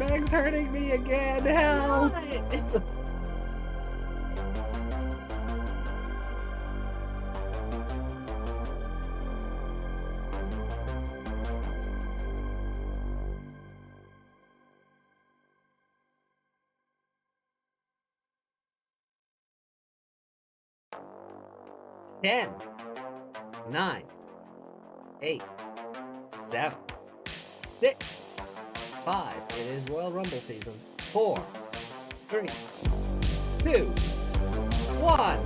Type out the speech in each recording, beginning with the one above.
Meg's hurting me again. Help! What? Ten, 9, 8, 7, 6, 5. It is Royal Rumble season. 4, 3, 2, 1.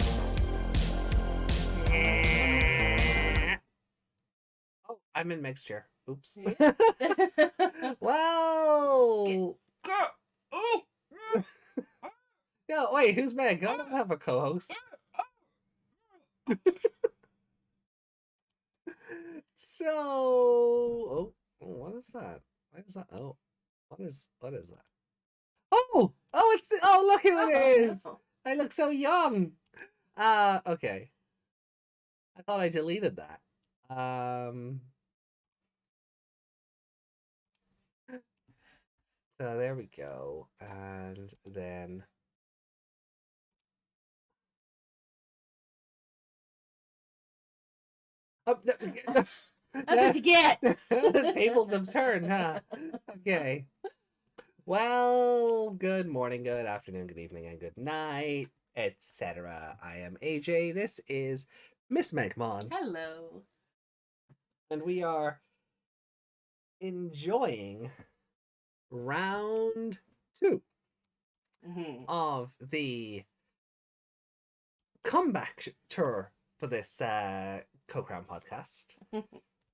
Oh, I'm in Meg's chair. Oops. Wow. Oh. Yo, wait, who's Meg? I don't have a co-host. So, what is that? Why is that? Oh, what is that? Oh, it's look who it is. No. I look so young. Okay. I thought I deleted that. So there we go, and then. Oh, no, That's what you get. The tables have turned, huh? Okay. Well, good morning, good afternoon, good evening, and good night, etc. I am AJ. This is Miss Megmon. Hello. And we are enjoying round 2 of the comeback tour for this Co-Crown podcast.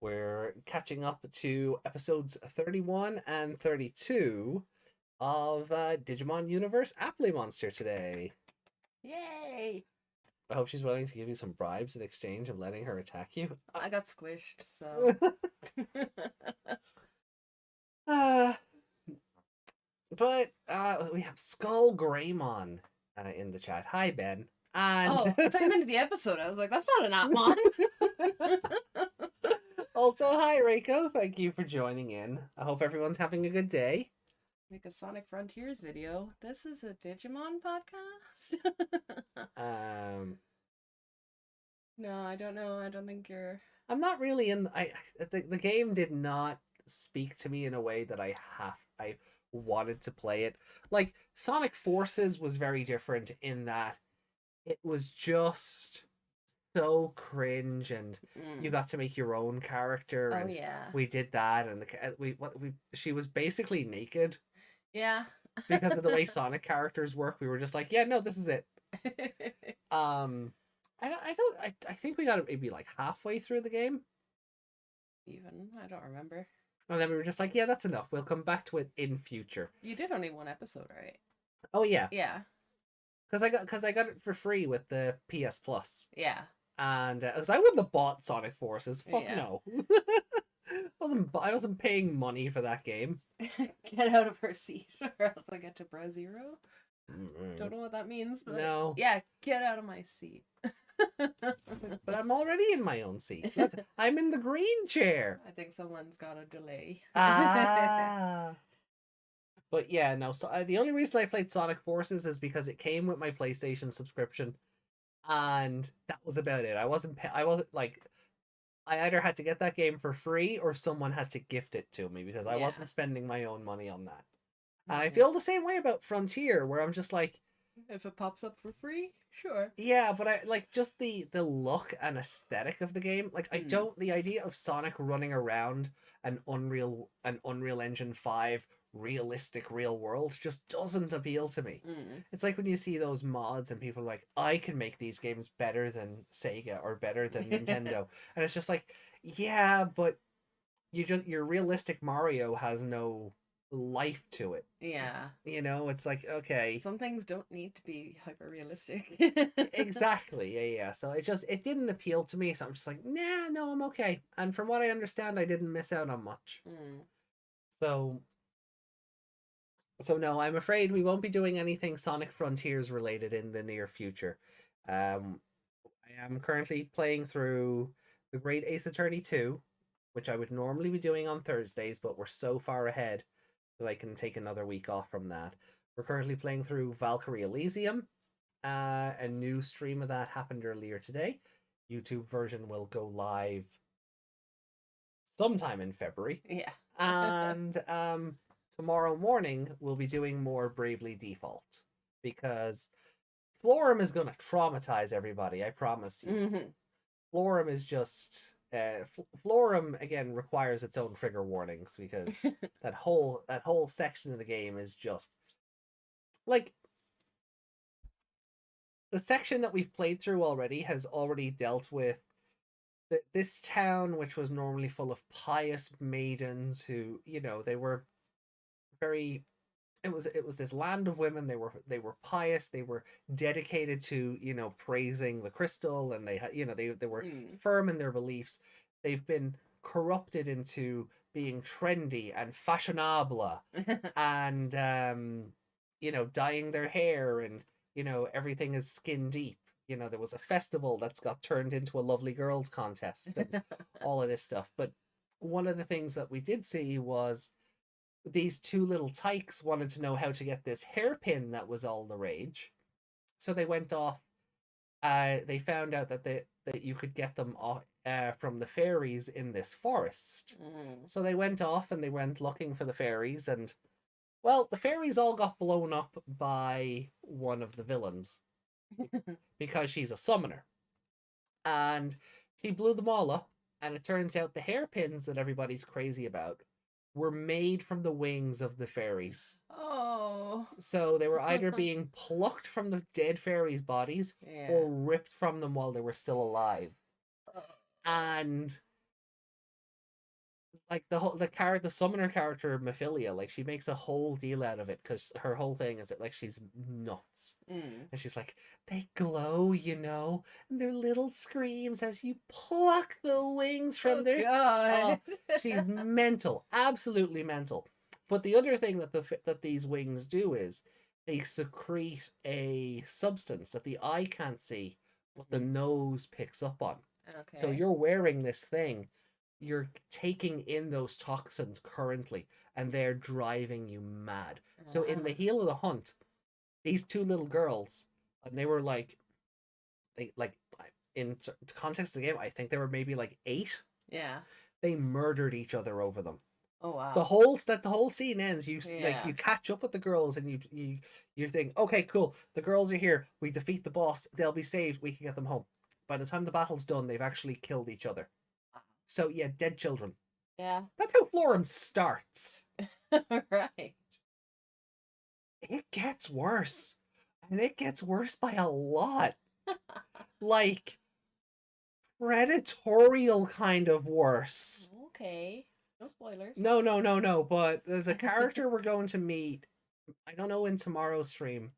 We're catching up to episodes 31 and 32 of Digimon Universe Applimonster today. Yay! I hope she's willing to give you some bribes in exchange of letting her attack you. I got squished, so. But we have Skull Greymon in the chat. Hi, Ben. And Oh, I thought you meant the episode. I was like, that's not an Appmon. Also, hi, Reiko. Thank you for joining in. I hope everyone's having a good day. Make a Sonic Frontiers video. This is a Digimon podcast? No, I don't know. I don't think you're... I'm not really in... The game did not speak to me in a way that I wanted to play it. Like, Sonic Forces was very different in that it was just so cringe, and you got to make your own character. Oh, and yeah. we did that, and she was basically naked. Yeah. Because of the way Sonic characters work, we were just like, yeah, no, this is it. I think we got maybe like halfway through the game. Even? I don't remember. And then we were just like, yeah, that's enough. We'll come back to it in future. You did only one episode, right? Oh, yeah. Yeah. Because I got it for free with the PS Plus. Yeah. And because I wouldn't have bought Sonic Forces. Fuck Yeah. no. I wasn't paying money for that game. Get out of her seat, or else I get to Bro Zero. Don't know what that means, but No. yeah, get out of my seat. But I'm already in my own seat. Look, I'm in the green chair. I think someone's got a delay. Ah. But yeah, no. So the only reason I played Sonic Forces is because it came with my PlayStation subscription, and that was about it. I wasn't like, I either had to get that game for free or someone had to gift it to me, because I wasn't spending my own money on that. And I feel the same way about Frontier, where I'm just like, if it pops up for free, sure. yeah, but I like just the look and aesthetic of the game. Like, I don't, the idea of Sonic running around an Unreal Engine 5 realistic real world just doesn't appeal to me. It's like when you see those mods and people are like, I can make these games better than Sega or better than Nintendo. And it's just like, yeah, but your realistic Mario has no life to it. Yeah. You know, it's like, okay. Some things don't need to be hyper realistic. Exactly. Yeah. So it didn't appeal to me. So I'm just like, nah, no, I'm okay. And from what I understand, I didn't miss out on much. So no, I'm afraid we won't be doing anything Sonic Frontiers related in the near future. I am currently playing through The Great Ace Attorney 2, which I would normally be doing on Thursdays, but we're so far ahead so I can take another week off from that. We're currently playing through Valkyrie Elysium. A new stream of that happened earlier today. YouTube version will go live sometime in February. Yeah. And tomorrow morning we'll be doing more Bravely Default because Florum is going to traumatize everybody, I promise you. Mm-hmm. Florum is just Florum again requires its own trigger warnings because that whole section of the game is just like the section that we've played through already has already dealt with this town, which was normally full of pious maidens who, you know, they were very. It was this land of women. They were pious. They were dedicated to, you know, praising the crystal, and they had, you know, they were firm in their beliefs. They've been corrupted into being trendy and fashionable, and you know, dyeing their hair, and you know, everything is skin deep. You know, there was a festival that's got turned into a lovely girls contest and all of this stuff. But one of the things that we did see was these two little tykes wanted to know how to get this hairpin that was all the rage. So they went off. They found out that you could get them off, from the fairies in this forest. So they went off and they went looking for the fairies, and well, the fairies all got blown up by one of the villains because she's a summoner. And she blew them all up, and it turns out the hairpins that everybody's crazy about were made from the wings of the fairies. Oh. So they were either being plucked from the dead fairies' bodies or ripped from them while they were still alive. And like the summoner character Mephilia, like she makes a whole deal out of it because her whole thing is that like she's nuts, and she's like, they glow, you know, and their little screams as you pluck the wings from their. God. She's mental, absolutely mental. But the other thing that these wings do is they secrete a substance that the eye can't see, but the nose picks up on. Okay. So you're wearing this thing, you're taking in those toxins currently, and they're driving you mad. So in the heel of the hunt, these two little girls, and they were like, in context of the game, I think they were maybe like 8. Yeah. They murdered each other over them. Oh wow. The whole scene ends. You like you catch up with the girls, and you think, okay, cool. The girls are here. We defeat the boss. They'll be saved. We can get them home. By the time the battle's done, they've actually killed each other. So yeah, dead children. Yeah. That's how Florum starts. Right. It gets worse. And it gets worse by a lot. Like predatorial kind of worse. Okay. No spoilers. No. But there's a character we're going to meet. I don't know in tomorrow's stream.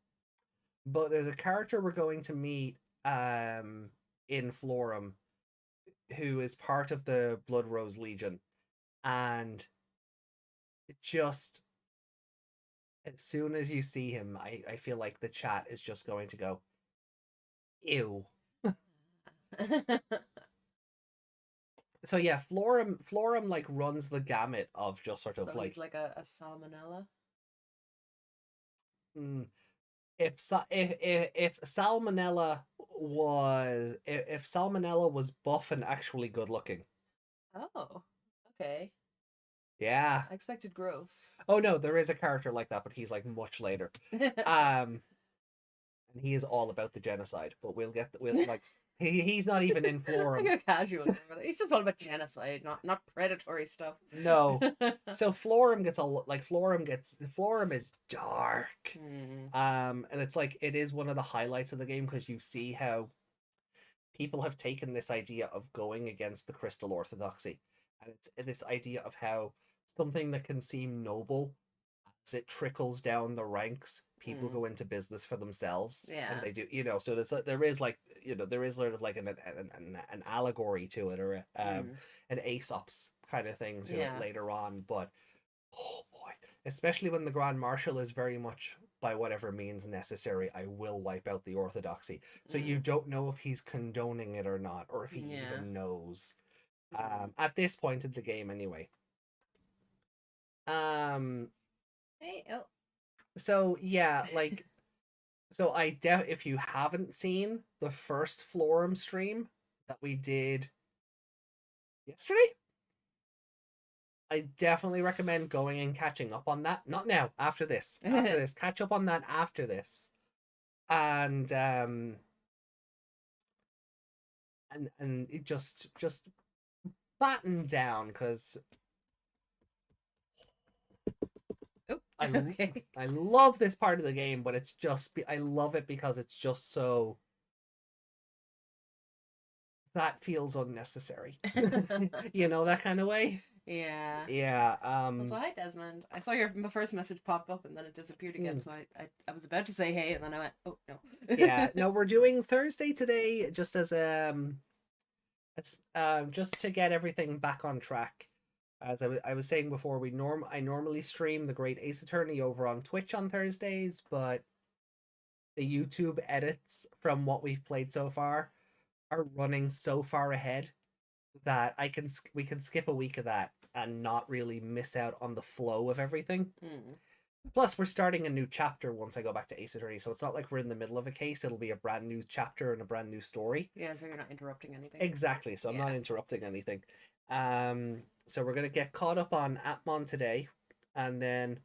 But there's a character we're going to meet in Florum who is part of the Blood Rose Legion, and just as soon as you see him, I feel like the chat is just going to go, ew. So yeah, Florum like runs the gamut of just sort of like a salmonella. If Salmonella was buff and actually good looking. Oh, okay. Yeah. I expected gross. Oh no, there is a character like that, but he's like much later. And he is all about the genocide. But we'll like he's not even in Florum. Like a casual. He's just all about genocide, not predatory stuff. No. So Florum is dark. And it's like it is one of the highlights of the game because you see how people have taken this idea of going against the crystal orthodoxy, and it's this idea of how something that can seem noble, as it trickles down the ranks, people go into business for themselves. Yeah. And they do, you know, so there is sort of like an allegory to it, or an Aesop's kind of thing to it later on. But oh boy, especially when the Grand Marshal is very much, by whatever means necessary, I will wipe out the orthodoxy. So you don't know if he's condoning it or not, or if he even knows. At this point in the game anyway. Hey, oh. So yeah, like, so if you haven't seen the first Florum stream that we did yesterday, I definitely recommend going and catching up on that. Not now, after this. After this. Catch up on that after this. And and it just batten down, because Oh, I okay. I love this part of the game, but it's just I love it because it's just so that feels unnecessary. You know, that kind of way. Yeah. Yeah. Also, hi Desmond. I saw your first message pop up and then it disappeared again. So I was about to say hey, and then I went, oh no. Yeah. No, we're doing Thursday today, just as just to get everything back on track. As I was saying before, I normally stream the Great Ace Attorney over on Twitch on Thursdays, but the YouTube edits from what we've played so far are running so far ahead that we can skip a week of that and not really miss out on the flow of everything. Mm. Plus, we're starting a new chapter once I go back to Ace Attorney, so it's not like we're in the middle of a case. It'll be a brand new chapter and a brand new story. Yeah, so you're not interrupting anything. Exactly, so I'm not interrupting anything. So we're gonna get caught up on Appmon today, and then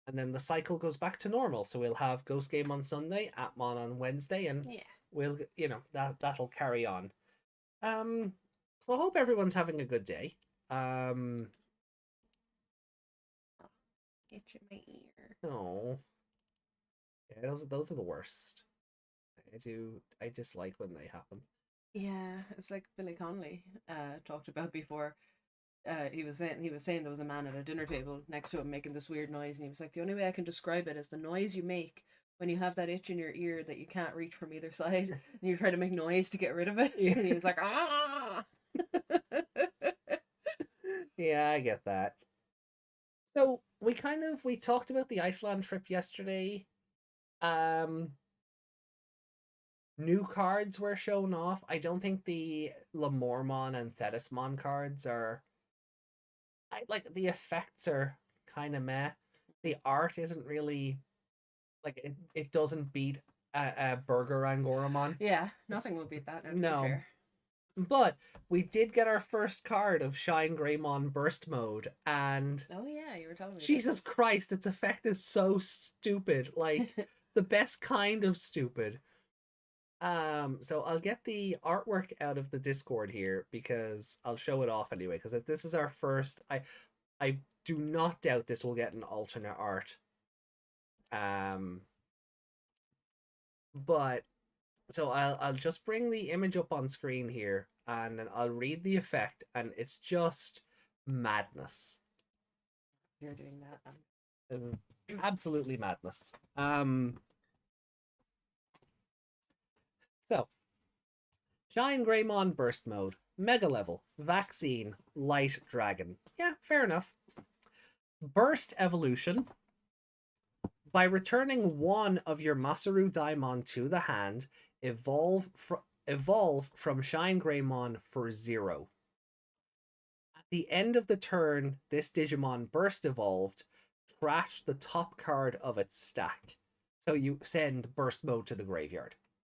the cycle goes back to normal. So we'll have Ghost Game on Sunday, Appmon on Wednesday, and we'll that'll carry on. So I hope everyone's having a good day. Itch in my ear. Oh, yeah, those are the worst. I dislike when they happen. Yeah, it's like Billy Connolly talked about before. He was saying there was a man at a dinner table next to him making this weird noise, and he was like, the only way I can describe it is the noise you make when you have that itch in your ear that you can't reach from either side, and you try to make noise to get rid of it. Yeah. And he was like, ah. Yeah, I get that. So we talked about the Iceland trip yesterday. New cards were shown off. I don't think the Lamormon and Thetismon cards are. I like the effects are kind of meh. The art isn't really like it doesn't beat a Burger Angoramon. Yeah, nothing will beat that. No. But we did get our first card of Shine Greymon Burst Mode, and oh yeah, you were telling me. Jesus Christ, its effect is so stupid. Like the best kind of stupid. So I'll get the artwork out of the Discord here because I'll show it off anyway. Because this is our first, I do not doubt this will get an alternate art. But so I'll just bring the image up on screen here, and then I'll read the effect, and it's just madness. You're doing that. Absolutely madness. So, Shine Greymon Burst Mode, Mega Level, Vaccine, Light Dragon. Yeah, fair enough. Burst Evolution. By returning one of your Masaru Daimon to the hand, evolve from Shine Greymon for 0. At the end of the turn, this Digimon burst evolved, trash the top card of its stack. So you send Burst Mode to the graveyard.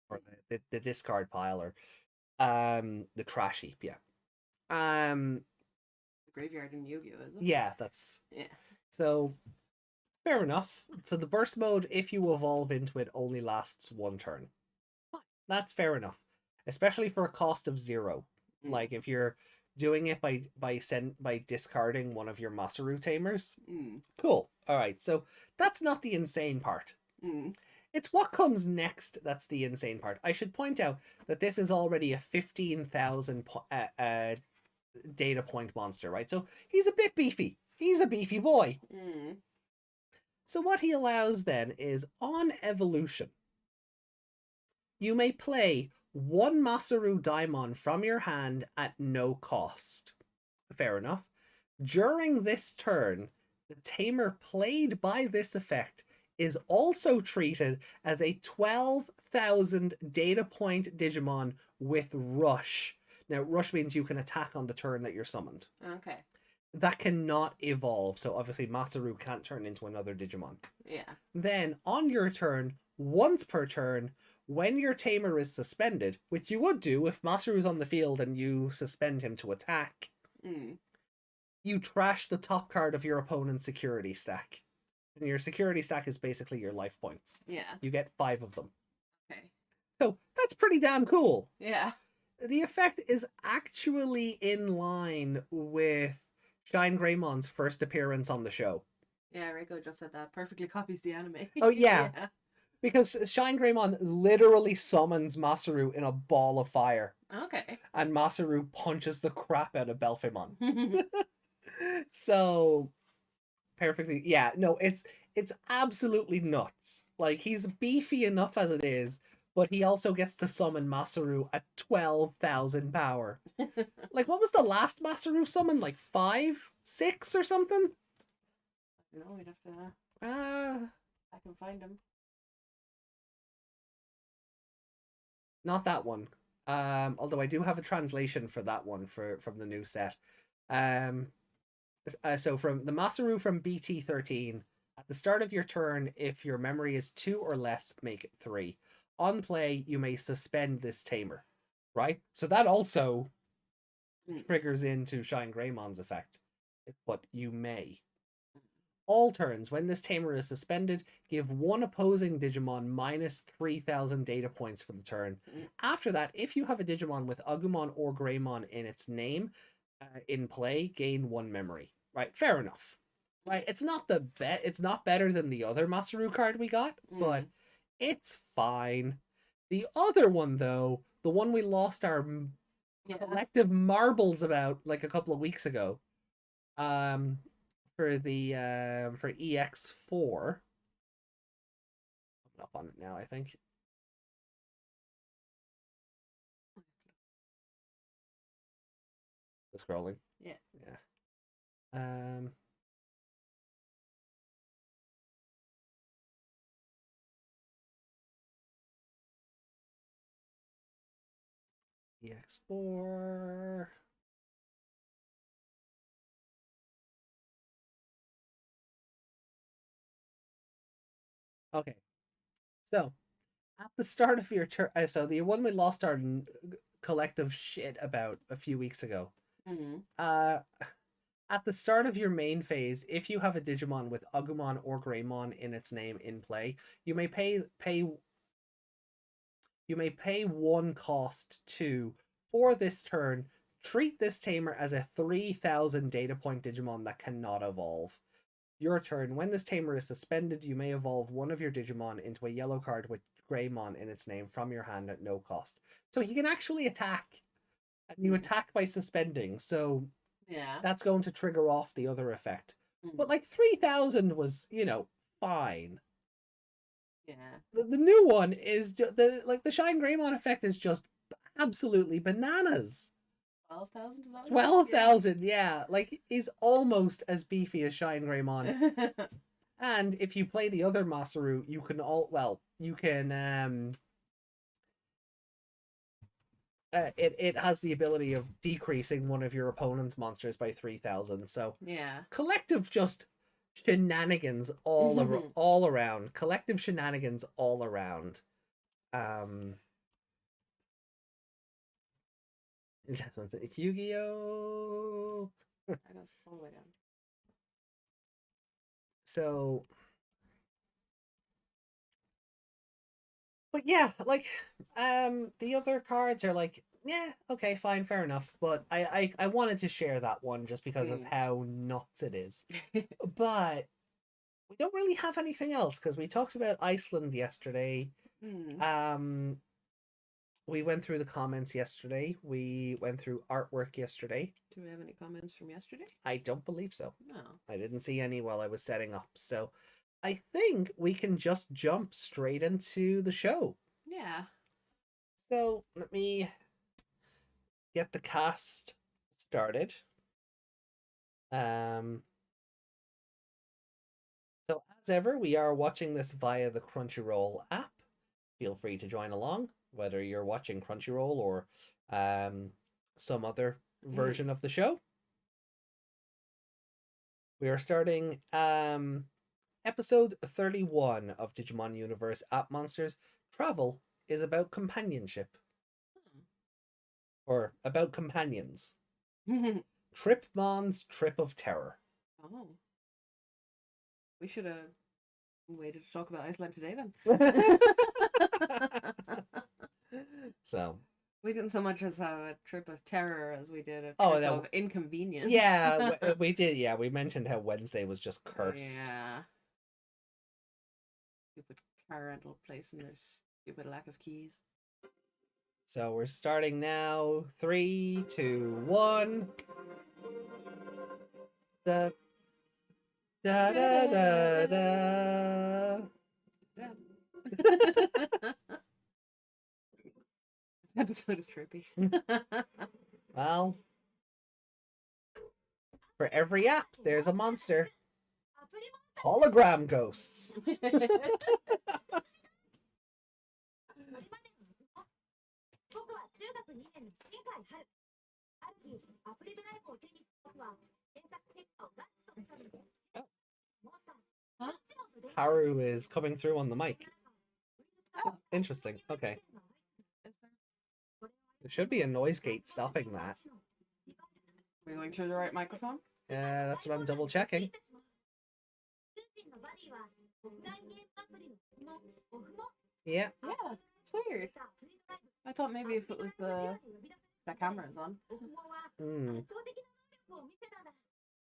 Or the discard pile, or the trash heap, yeah. The graveyard in Yu-Gi-Oh, is it? Yeah, so fair enough. So the burst mode, if you evolve into it, only lasts 1 turn. That's fair enough, especially for a cost of 0. Like if you're doing it by discarding one of your Masaru tamers. Cool. All right, so that's not the insane part. It's what comes next that's the insane part. I should point out that this is already a 15,000 data point monster, right? So he's a bit beefy. He's a beefy boy. So what he allows then is, on evolution, you may play 1 Masaru Daimon from your hand at no cost. Fair enough. During this turn, the tamer played by this effect is also treated as a 12,000 data point Digimon with Rush. Now, Rush means you can attack on the turn that you're summoned. Okay. that cannot evolve. So obviously Masaru can't turn into another Digimon. Yeah. Then on your turn, once per turn, when your tamer is suspended, which you would do if Masaru's on the field and you suspend him to attack, Mm. you trash the top card of your opponent's security stack. And your security stack is basically your life points. Yeah. You get 5 of them. Okay. So that's pretty damn cool. Yeah. The effect is actually in line with Shine Greymon's first appearance on the show. Yeah, Reiko just said that. Perfectly copies the anime. Oh, yeah. Yeah. Because Shine Greymon literally summons Masaru in a ball of fire. Okay. And Masaru punches the crap out of Belphimon. So, perfectly. Yeah, no, it's absolutely nuts. Like, he's beefy enough as it is, but he also gets to summon Masaru at 12,000 power. Like, what was the last Masaru summon? Like 5, 6 or something? No, we'd have to. Uh, I can find him. Not that one. Although I do have a translation for that one from the new set. So from the Masaru from BT13, at the start of your turn, if your memory is 2 or less, make it 3. On play, you may suspend this tamer. Right? So that also triggers into Shine Greymon's effect. But you may. All turns, when this tamer is suspended, give one opposing Digimon minus 3,000 data points for the turn. After that, if you have a Digimon with Agumon or Greymon in its name in play, gain 1 memory. Right, fair enough. Right, it's not it's not better than the other Masaru card we got, but it's fine. The other one, though, the one we lost our collective marbles about like a couple of weeks ago, for the for EX4. I'm up on it now, I think. The scrolling. Yeah. Yeah. EX4. Okay. So, at the start of your turn, so the one we lost our collective shit about a few weeks ago. At the start of your main phase, if you have a Digimon with Agumon or Greymon in its name in play, you may pay 1 cost to, for this turn, treat this tamer as a 3,000 data point Digimon that cannot evolve. Your turn, when this tamer is suspended, you may evolve one of your Digimon into a yellow card with Greymon in its name from your hand at no cost. So he can actually attack. And you attack by suspending, so yeah, that's going to trigger off the other effect. But like 3,000 was, fine. Yeah. The new one is the Shine Greymon effect is just absolutely bananas. 12,000 is that? 12,000, yeah. Like, is almost as beefy as Shine Greymon. And if you play the other Masaru, you can it has the ability of decreasing one of your opponent's monsters by 3,000. So yeah, collective just shenanigans all around. Collective shenanigans all around. Yu-Gi-Oh! I know it's all the way down. So, but yeah, like, the other cards are like, yeah, okay, fine, fair enough. But I wanted to share that one just because of how nuts it is. But we don't really have anything else because we talked about Iceland yesterday. We went through the comments yesterday. We went through artwork yesterday. Do we have any comments from yesterday? I don't believe so. No. I didn't see any while I was setting up. So I think we can just jump straight into the show. Yeah. So let me get the cast started. So as ever, we are watching this via the Crunchyroll app. Feel free to join along, whether you're watching Crunchyroll or some other version of the show. We are starting episode 31 of Digimon Universe Appmonsters. Travel is about companionship. Or about companions. Tripmon's Trip of Terror. Oh. We should have waited to talk about Iceland today then. So we didn't so much as have a trip of terror as we did a trip no. of inconvenience. Yeah, we did. Yeah, we mentioned how Wednesday was just cursed. Yeah. Stupid car rental place and their stupid lack of keys. So we're starting now. 3, 2, 1. Da da da da da. This episode is trippy. Well, for every app, there's a monster. Hologram ghosts. Huh? Haru is coming through on the mic. Oh. Interesting. Okay. There should be a noise gate stopping that. Are we going through the right microphone? Yeah, that's what I'm double checking. Yeah. Yeah, it's weird. I thought maybe if it was that camera is on.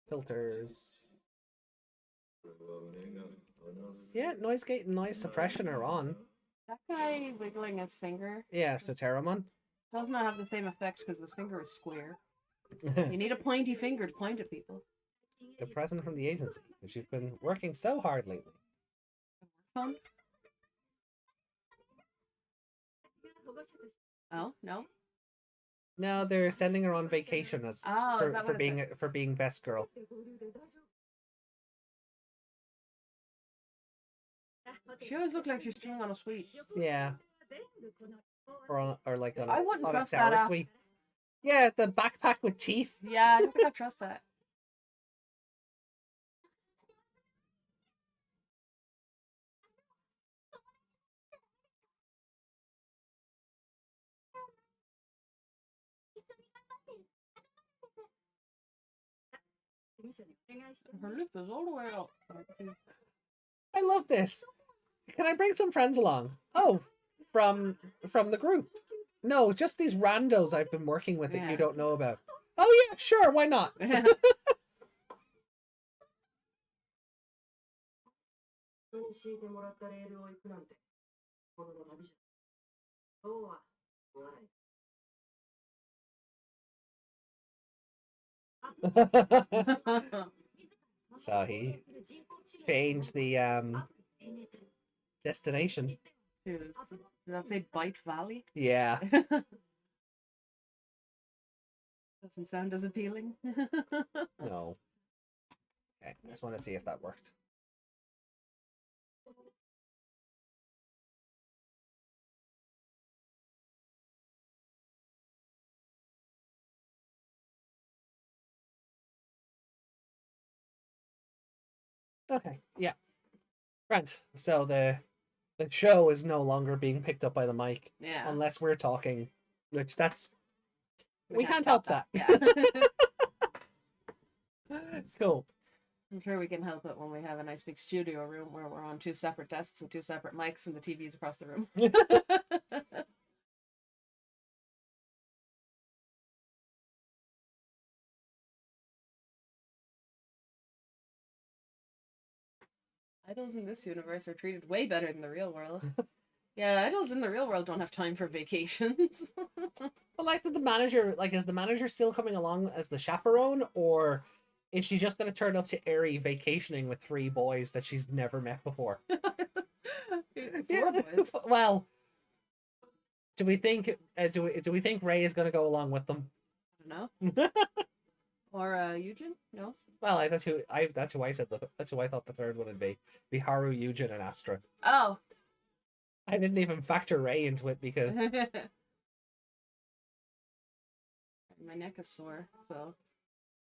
Filters. Yeah, noise gate and noise suppression are on. That guy wiggling his finger. Yeah, Sateramon. Does not have the same effect because his finger is square. You need a pointy finger to point at people. A present from the agency, because you've been working so hard lately. Fun. Oh no. No, they're sending her on vacation as for being best girl. She always looks like she's chewing on a sweet. Yeah. Or like on I wouldn't on a trust sour that sweet. Yeah, the backpack with teeth. Yeah, I don't think I trust that. Her lip is all the way up. I love this. Can I bring some friends along? Oh, from the group. No, just these randos I've been working with that you don't know about. Oh yeah, sure, why not? So he changed the destination. Did that say Bite Valley? Yeah. Doesn't sound as appealing. No. Okay, I just want to see if that worked. Okay, yeah. Right. So the show is no longer being picked up by the mic. Yeah. Unless we're talking, which we can't stop help that. Yeah. Cool. I'm sure we can help it when we have a nice big studio room where we're on 2 separate desks with 2 separate mics and the TV's across the room. Idols in this universe are treated way better than the real world. Yeah, idols in the real world don't have time for vacations. But like, the manager, is the manager still coming along as the chaperone, or is she just going to turn up to Eri vacationing with 3 boys that she's never met before? 4 boys. Well, do we think we think Ray is going to go along with them? I don't know. Or Eugen? No. Well, that's who I said. That's who I thought the third one would be. Be Haru, Eugen, and Astra. Oh. I didn't even factor Ray into it because my neck is sore, so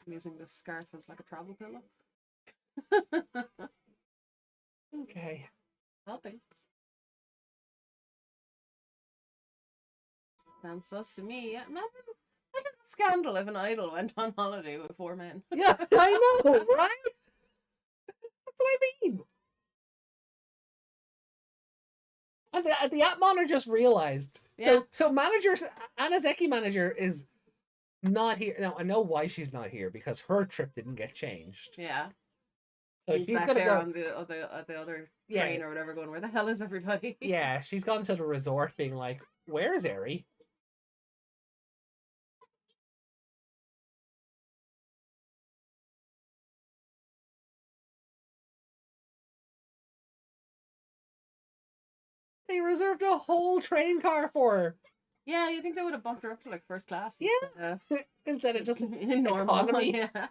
I'm using this scarf as like a travel pillow. Okay. Helping. Sounds sus to me. Yeah, imagine the scandal if an idol went on holiday with 4 men. Yeah, I know, right? That's what I mean. And the Appmon just realized. Yeah. So managers, Anazeki manager is not here. Now, I know why she's not here, because her trip didn't get changed. Yeah. So He's she's back gonna there go on the other Yeah. train or whatever, going, where the hell is everybody? Yeah, she's gone to the resort being like, where's Eri? They reserved a whole train car for her. Yeah, you think they would have bumped her up to like first class? Yeah. Instead of just normal. economy. Yeah.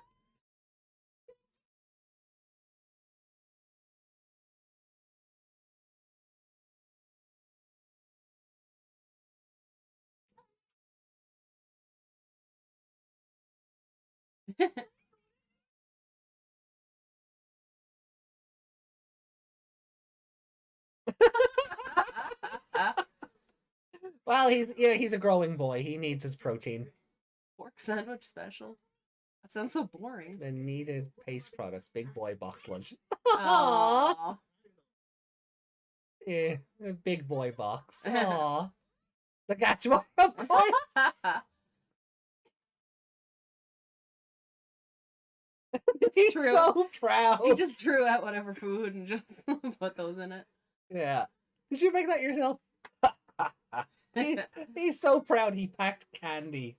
Well, he's a growing boy. He needs his protein. Pork sandwich special. That sounds so boring. The needed paste products. Big boy box lunch. Aww. Yeah, a big boy box. Aww. The Gatchman, of course. He's true. so proud. He just threw out whatever food and just put those in it. Yeah. Did you make that yourself? He's so proud he packed candy.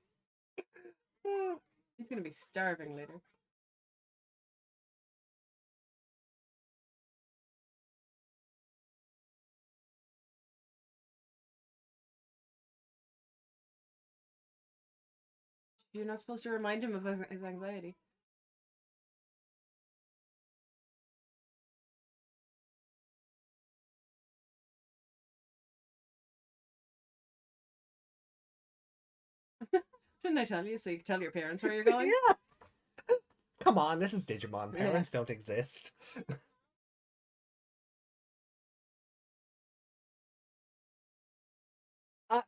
He's gonna be starving later. You're not supposed to remind him of his anxiety. Didn't I tell you so you can tell your parents where you're going? Yeah. Come on, this is Digimon. Parents don't exist. Uh,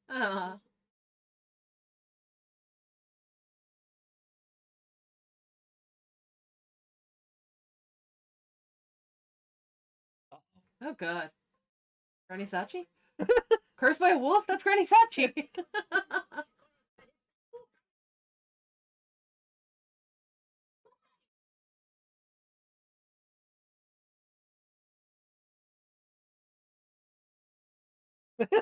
oh god. Granny Sachi? Cursed by a wolf? That's Granny Sachi! What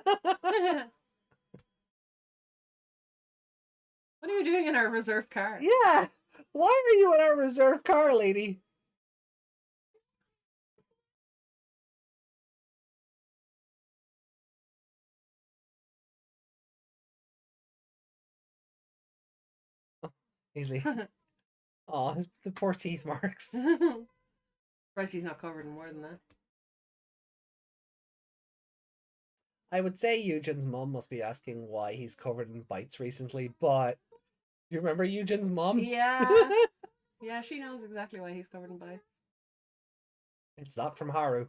are you doing in our reserved car? Yeah. Why are you in our reserved car, lady? Easily. Oh, the poor teeth marks. Surprised he's not covered in more than that. I would say Eugen's mom must be asking why he's covered in bites recently, but do you remember Eugen's mom? Yeah. Yeah, she knows exactly why he's covered in bites. It's not from Haru.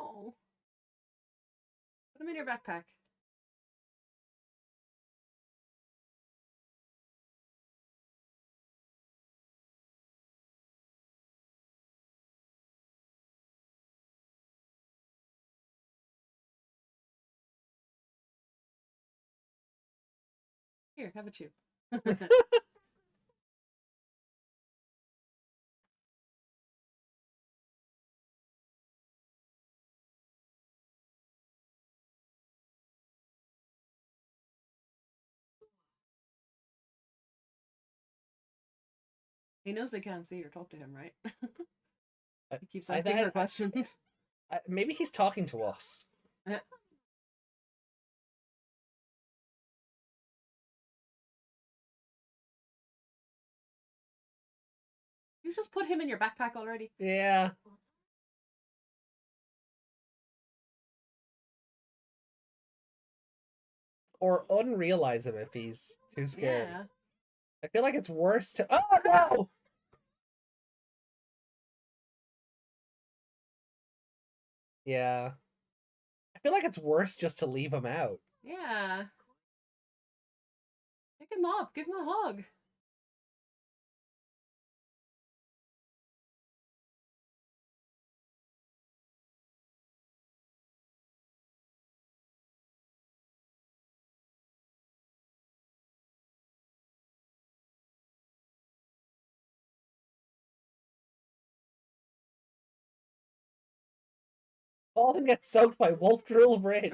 Oh. Put him in your backpack. Here, have a chew. He knows they can't see or talk to him, right? He keeps asking her questions. Maybe he's talking to us. You just put him in your backpack already. Yeah. Or unrealize him if he's too scared. Yeah. I feel like it's worse to. Oh no! Yeah. I feel like it's worse just to leave him out. Yeah. Pick him up. Give him a hug. Fallen gets soaked by Wolf Drill Bridge.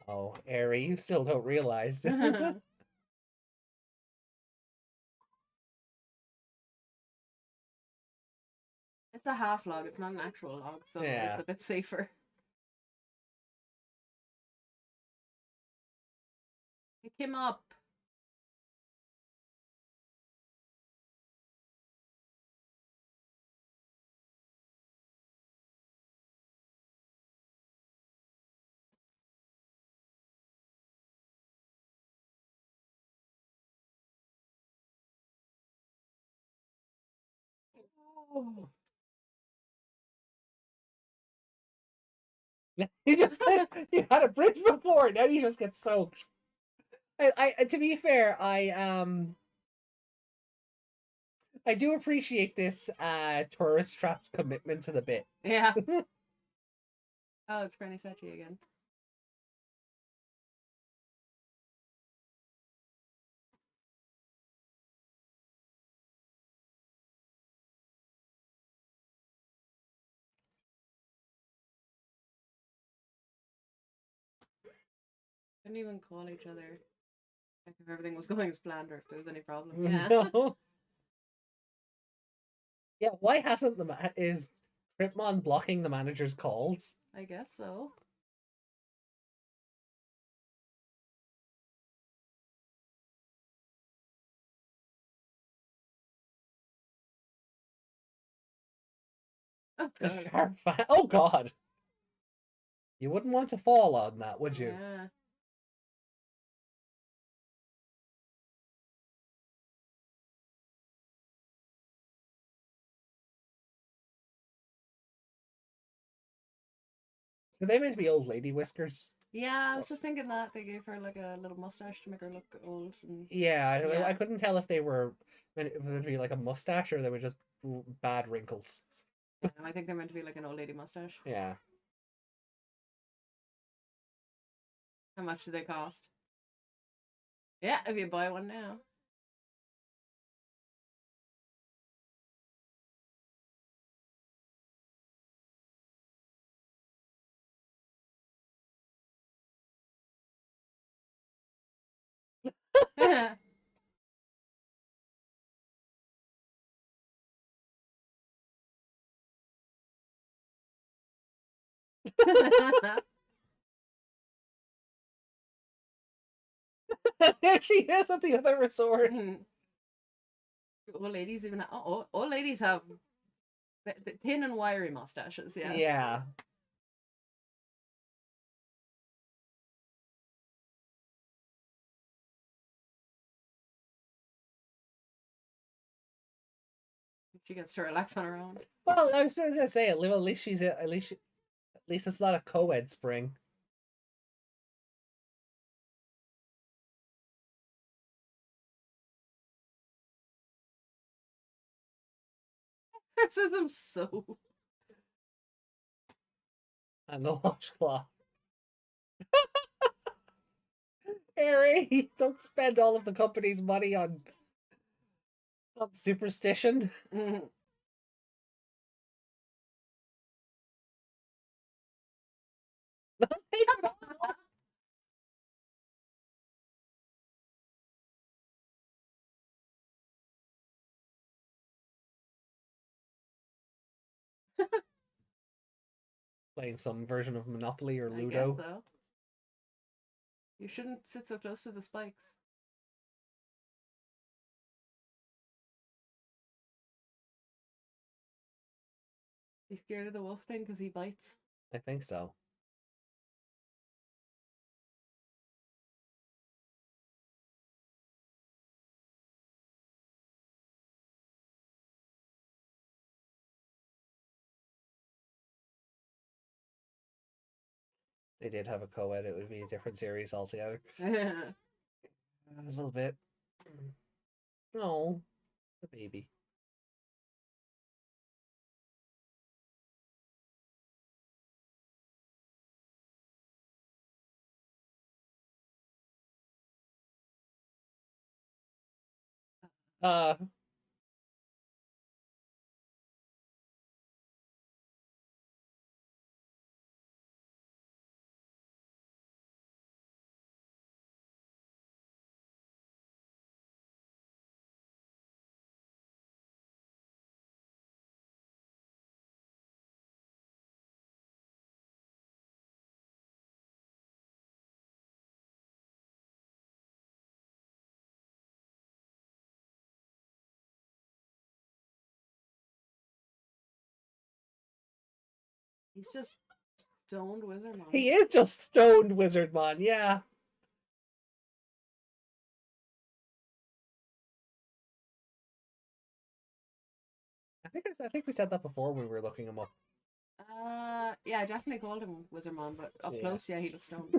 Oh, Aerie, you still don't realize. It's a half log. It's not an actual log, so Yeah. it's a bit safer. Pick him up. Oh. You just you had a bridge before, now you just get soaked. I to be fair, I do appreciate this tourist trap's commitment to the bit. Yeah. Oh, it's Granny Sachi again. Couldn't even call each other. Like if everything was going as planned or if there was any problem. Yeah. No. Yeah, why hasn't is Tripmon blocking the manager's calls? I guess so. Oh god. Oh god. You wouldn't want to fall on that, would you? Yeah. So they meant to be old lady whiskers. Yeah, I was just thinking that they gave her like a little mustache to make her look old. And... Yeah, Yeah. I couldn't tell if they were meant to be like a mustache or they were just bad wrinkles. Yeah, I think they're meant to be like an old lady mustache. Yeah. How much do they cost? Yeah, if you buy one now. There she is at the other resort. Old ladies even have, old ladies have thin and wiry mustaches. Yeah. Yeah. She gets to relax on her own. Well, I was going to say at least she's at least it's not a co-ed spring. Exorcism so. And the washcloth. Harry, don't spend all of the company's money on superstition. Playing some version of Monopoly or I guess Ludo. so. You shouldn't sit so close to the spikes. He's scared of the wolf thing because he bites. I think so. They did have a co-ed, it would be a different series altogether. A little bit. No, the baby. Uh, He's just stoned wizard man. he is just stoned Wizardmon, yeah. I think we said that before when we were looking him up. Yeah, I definitely called him Wizardman, but up Yeah. close, yeah, he looks stoned.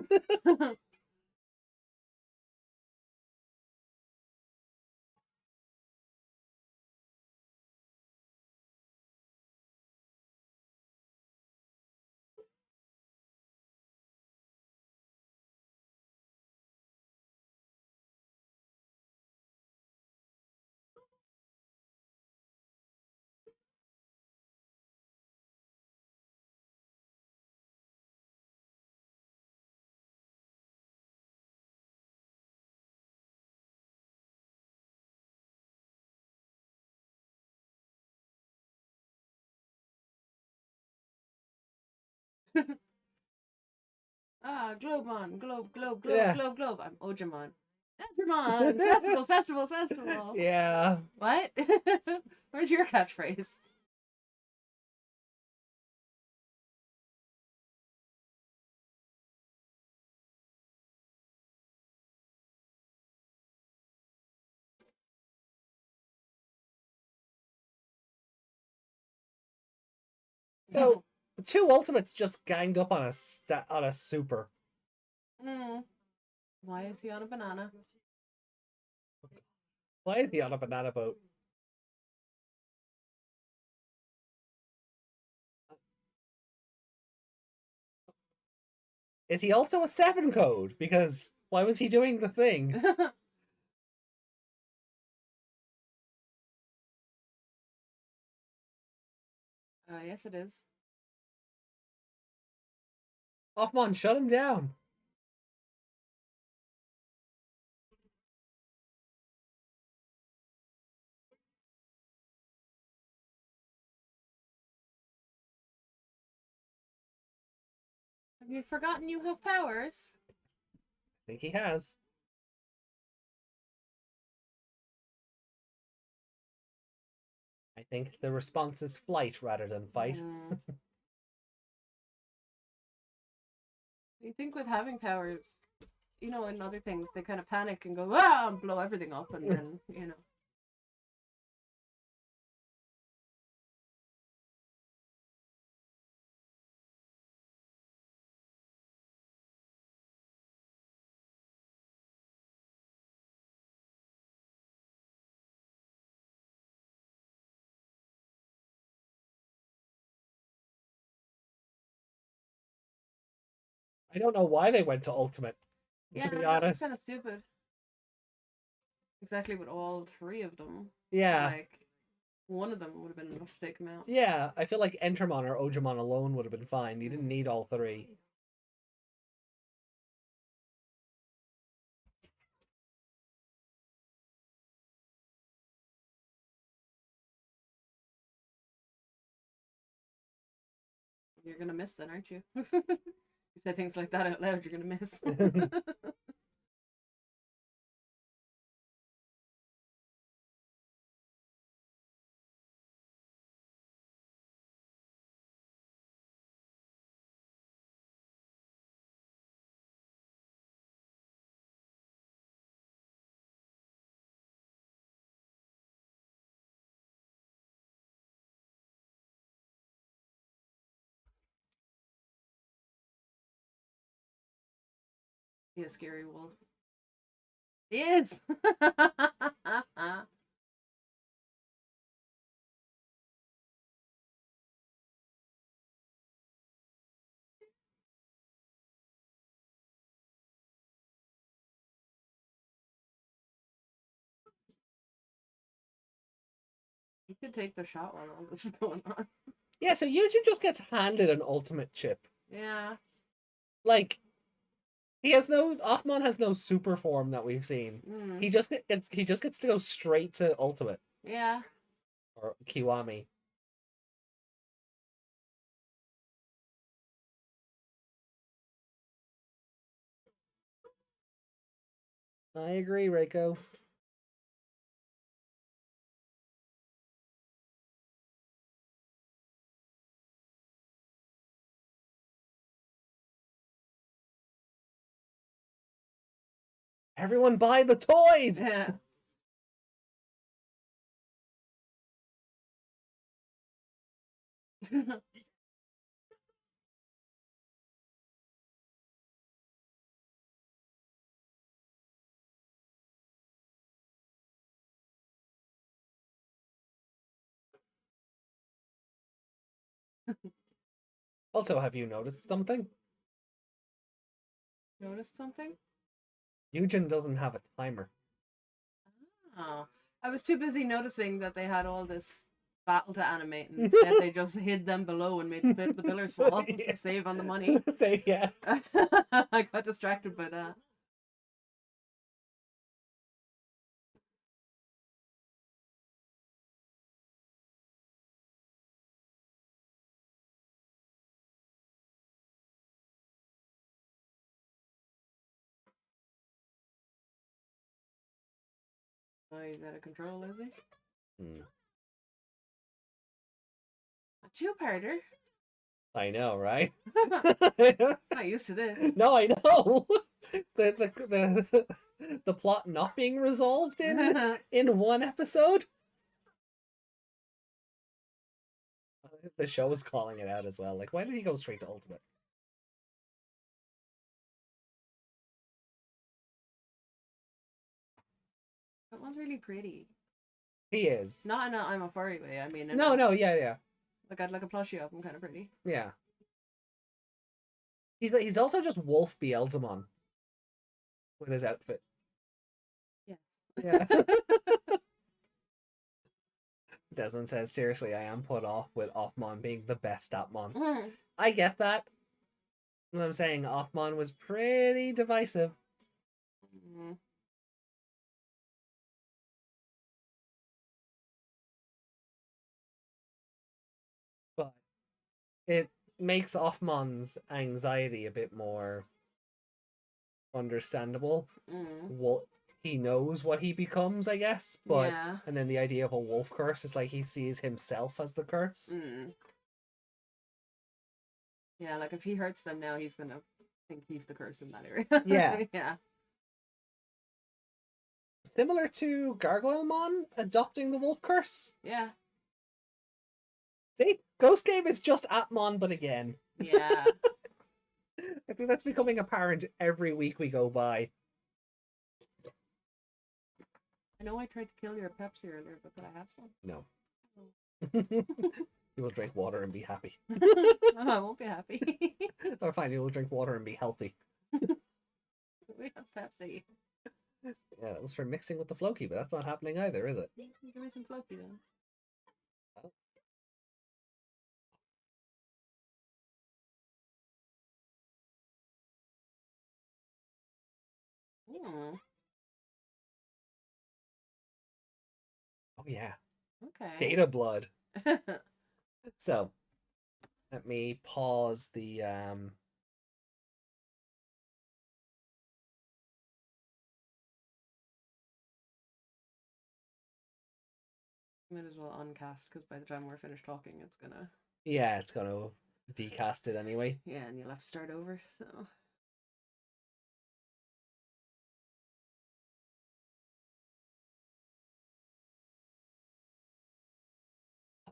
Globemon, Yeah. globe. I'm Ojamon. Ojamon! Festival! Yeah. What? Where's your catchphrase? So, two ultimates just ganged up on a super. Why is he on a banana? Why is he on a banana boat? Is he also a 7 code? Because why was he doing the thing? Yes it is. Appmon, shut him down. Have you forgotten you have powers? I think he has. I think the response is flight rather than fight. You think with having powers, you know, and other things, they kind of panic and go, ah, and blow everything up, and then, you know. I don't know why they went to ultimate. To be honest, kind of stupid. Exactly with all three of them. Yeah. Like, one of them would have been enough to take him out. Yeah, I feel like Entermon or Ojamon alone would have been fine. You didn't need all three. You're gonna miss then, aren't you? You say things like that out loud, you're gonna miss. Be a scary wolf. He is. You could take the shot while all this is going on. Yeah, so Eugene just gets handed an ultimate chip. Yeah. Like, Appmon has no super form that we've seen. Mm. He just gets to go straight to ultimate. Yeah. Or Kiwami. I agree, Reiko. Everyone buy the toys! Yeah. Also, have you noticed something? Noticed something? Eugene doesn't have a timer. Oh. I was too busy noticing that they had all this battle to animate, and instead they just hid them below and made the pillars fall Yeah. to save on the money. Say yeah. I got distracted by that. Oh, he's out of control, is he? Hmm. A two-parter? I know, right? Not used to this. No, I know. The plot not being resolved in one episode. The show is calling it out as well. Like, why did he go straight to ultimate? That one's really pretty. He is. Not in a I'm a furry way. I mean, No, yeah. Like I'd like a plushie up. I'm kind of pretty. Yeah. He's also just Wolf Beelzemon with his outfit. Yes. Yeah. Desmond says, seriously, I am put off with Appmon being the best Appmon. Mm. I get that. What I'm saying, Appmon was pretty divisive. Mm. But it makes Offmon's anxiety a bit more understandable. What he knows what he becomes, I guess. But yeah. And then the idea of a wolf curse is like he sees himself as the curse. Yeah, like if he hurts them now, he's gonna think he's the curse in that area. Yeah. Yeah. Similar to Gargoylemon adopting the wolf curse. Yeah. See, Ghost Game is just Appmon, but again. Yeah. I think that's becoming apparent every week we go by. I know I tried to kill your Pepsi earlier, but could I have some? No. You will drink water and be happy. Oh, I won't be happy. Or fine, you will drink water and be healthy. We have Pepsi. Yeah, that was for mixing with the Floki, but that's not happening either, is it? Give me some Floki then. Oh. Oh yeah. Okay. Data blood. So, Let me pause the Might as well uncast because by the time we're finished talking, it's gonna. yeah, it's gonna decast it anyway. Yeah, and you'll have to start over. So.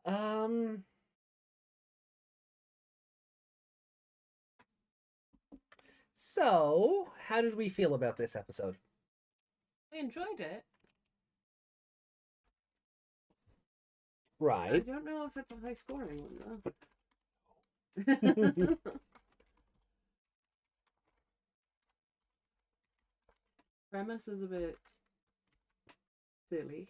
Um. So, how did we feel about this episode? I enjoyed it. I Right. don't know if it's a high scoring one though. Premise is a bit silly.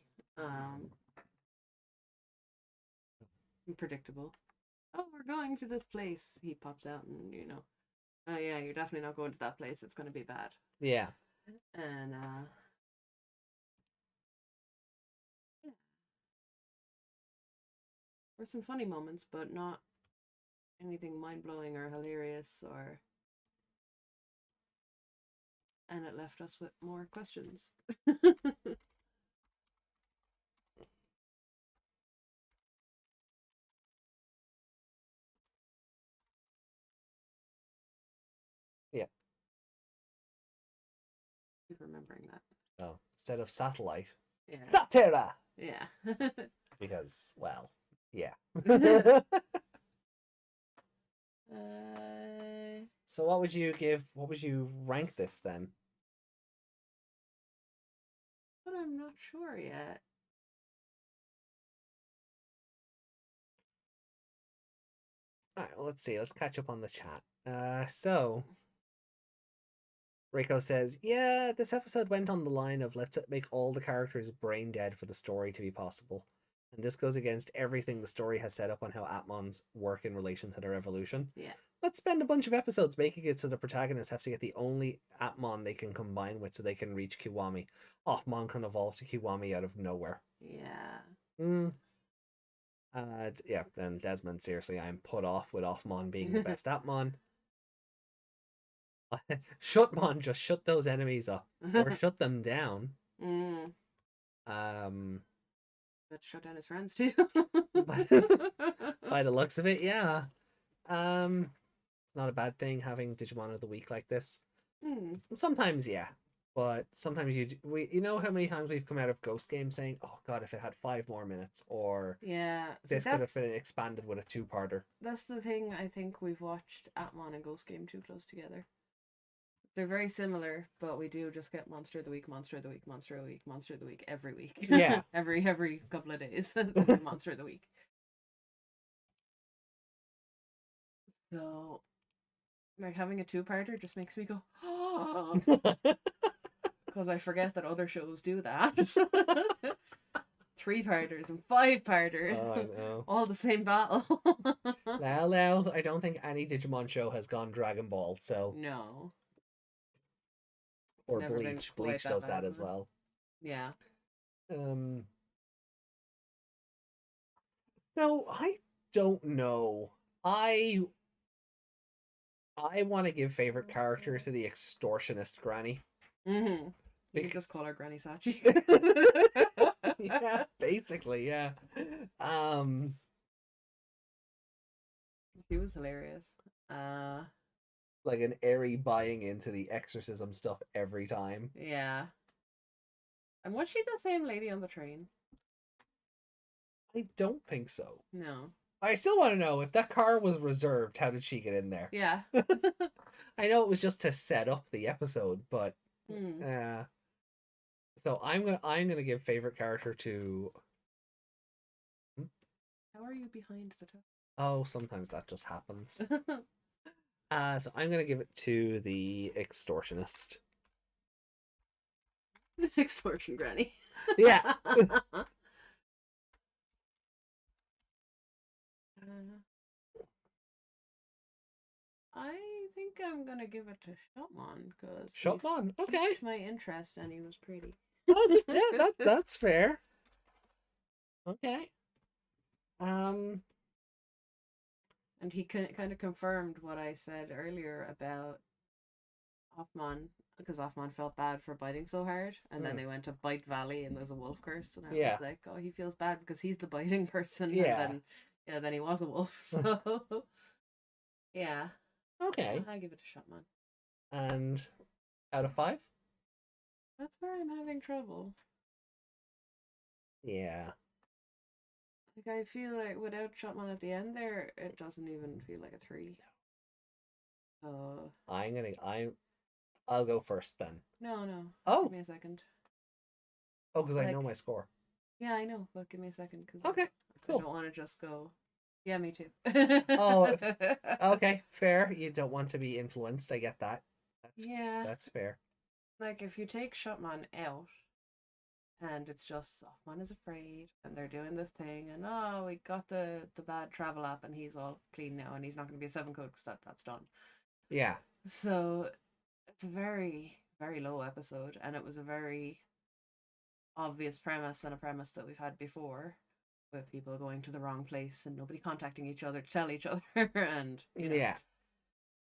Predictable. Oh, we're going to this place. He pops out and oh yeah, you're definitely not going to that place. It's gonna be bad. Yeah. And yeah. There were some funny moments, but not anything mind blowing or hilarious or. And it left us with more questions. Yeah. Keep remembering that. So instead of satellite, Yeah. Satira. Yeah. Because, well, yeah. So what would you give? What would you rank this then? But I'm not sure yet. All right, well, let's see. Let's catch up on the chat. So Rico says, yeah, this episode went on the line of let's make all the characters brain dead for the story to be possible. And this goes against everything the story has set up on how Appmons work in relation to their evolution. Yeah. Let's spend a bunch of episodes making it so the protagonists have to get the only Appmon they can combine with so they can reach Kiwami. Appmon can evolve to Kiwami out of nowhere. Yeah. Yeah, and Desmond, seriously, I'm put off with Offmon being the best Appmon. Shutmon, just shut those enemies up or shut them down. But shut down his friends too. By the looks of it, yeah. It's not a bad thing having Digimon of the week like this. Sometimes, yeah, but sometimes you know how many times we've come out of Ghost Game saying, "Oh God, if it had 5 more minutes," or yeah, this could have been expanded with a 2-parter. That's the thing. I think we've watched Appmon and Ghost Game too close together. They're very similar, but we do just get Monster of the Week, Monster of the Week, Monster of the Week, Monster of the Week every week. Yeah. every couple of days. Monster of the Week. So, like, having a 2-parter just makes me go, oh, because I forget that other shows do that. 3-parters and 5-parters. Oh, I know. All the same battle. Well, I don't think any Digimon show has gone Dragon Ball, so. No. Or Bleach. Bleach does that as well. Yeah. No, I don't know. I want to give favorite character to the extortionist granny. You can just call her Granny Sachi. Yeah, basically, yeah. She was hilarious. Like an airy buying into the exorcism stuff every time. Yeah. And was she the same lady on the train? I don't think so. No. I still want to know if that car was reserved, how did she get in there? Yeah. I know it was just to set up the episode, but so I'm gonna give favorite character to. How are you behind the top? Oh, sometimes that just happens. So I'm gonna give it to the extortionist. Extortion granny. Yeah. I think I'm gonna give it to Shotmon because Shotmon, okay. Piqued my interest and he was pretty. Oh, yeah, that's fair. Okay. And And he kind of confirmed what I said earlier about Appmon, because Appmon felt bad for biting so hard, and then Mm. they went to Bite Valley, and there's a wolf curse, and I Yeah. was like, oh, he feels bad because he's the biting person, Yeah. and then yeah, then he was a wolf, so yeah, Okay. I give it a shot, man. And out of 5? That's where I'm having trouble. Yeah. Like I feel like without Shotman at the end there, it doesn't even feel like a 3. So I'll go first then. no. Oh. Give me a second. Oh, because I Like- know my score. Yeah, I know, but give me a second because Okay. I Cool. don't want to just go. Yeah, me too. Oh, okay, fair. You don't want to be influenced. I get that. Yeah. That's fair. Like if you take Shotman out, and it's just Softman is afraid, and they're doing this thing, and oh, we got the bad travel app, and he's all clean now, and he's not going to be a 7 code because that's done. Yeah. So it's a very very low episode, and it was a very obvious premise, and a premise that we've had before, with people going to the wrong place and nobody contacting each other to tell each other, and you know, Yeah.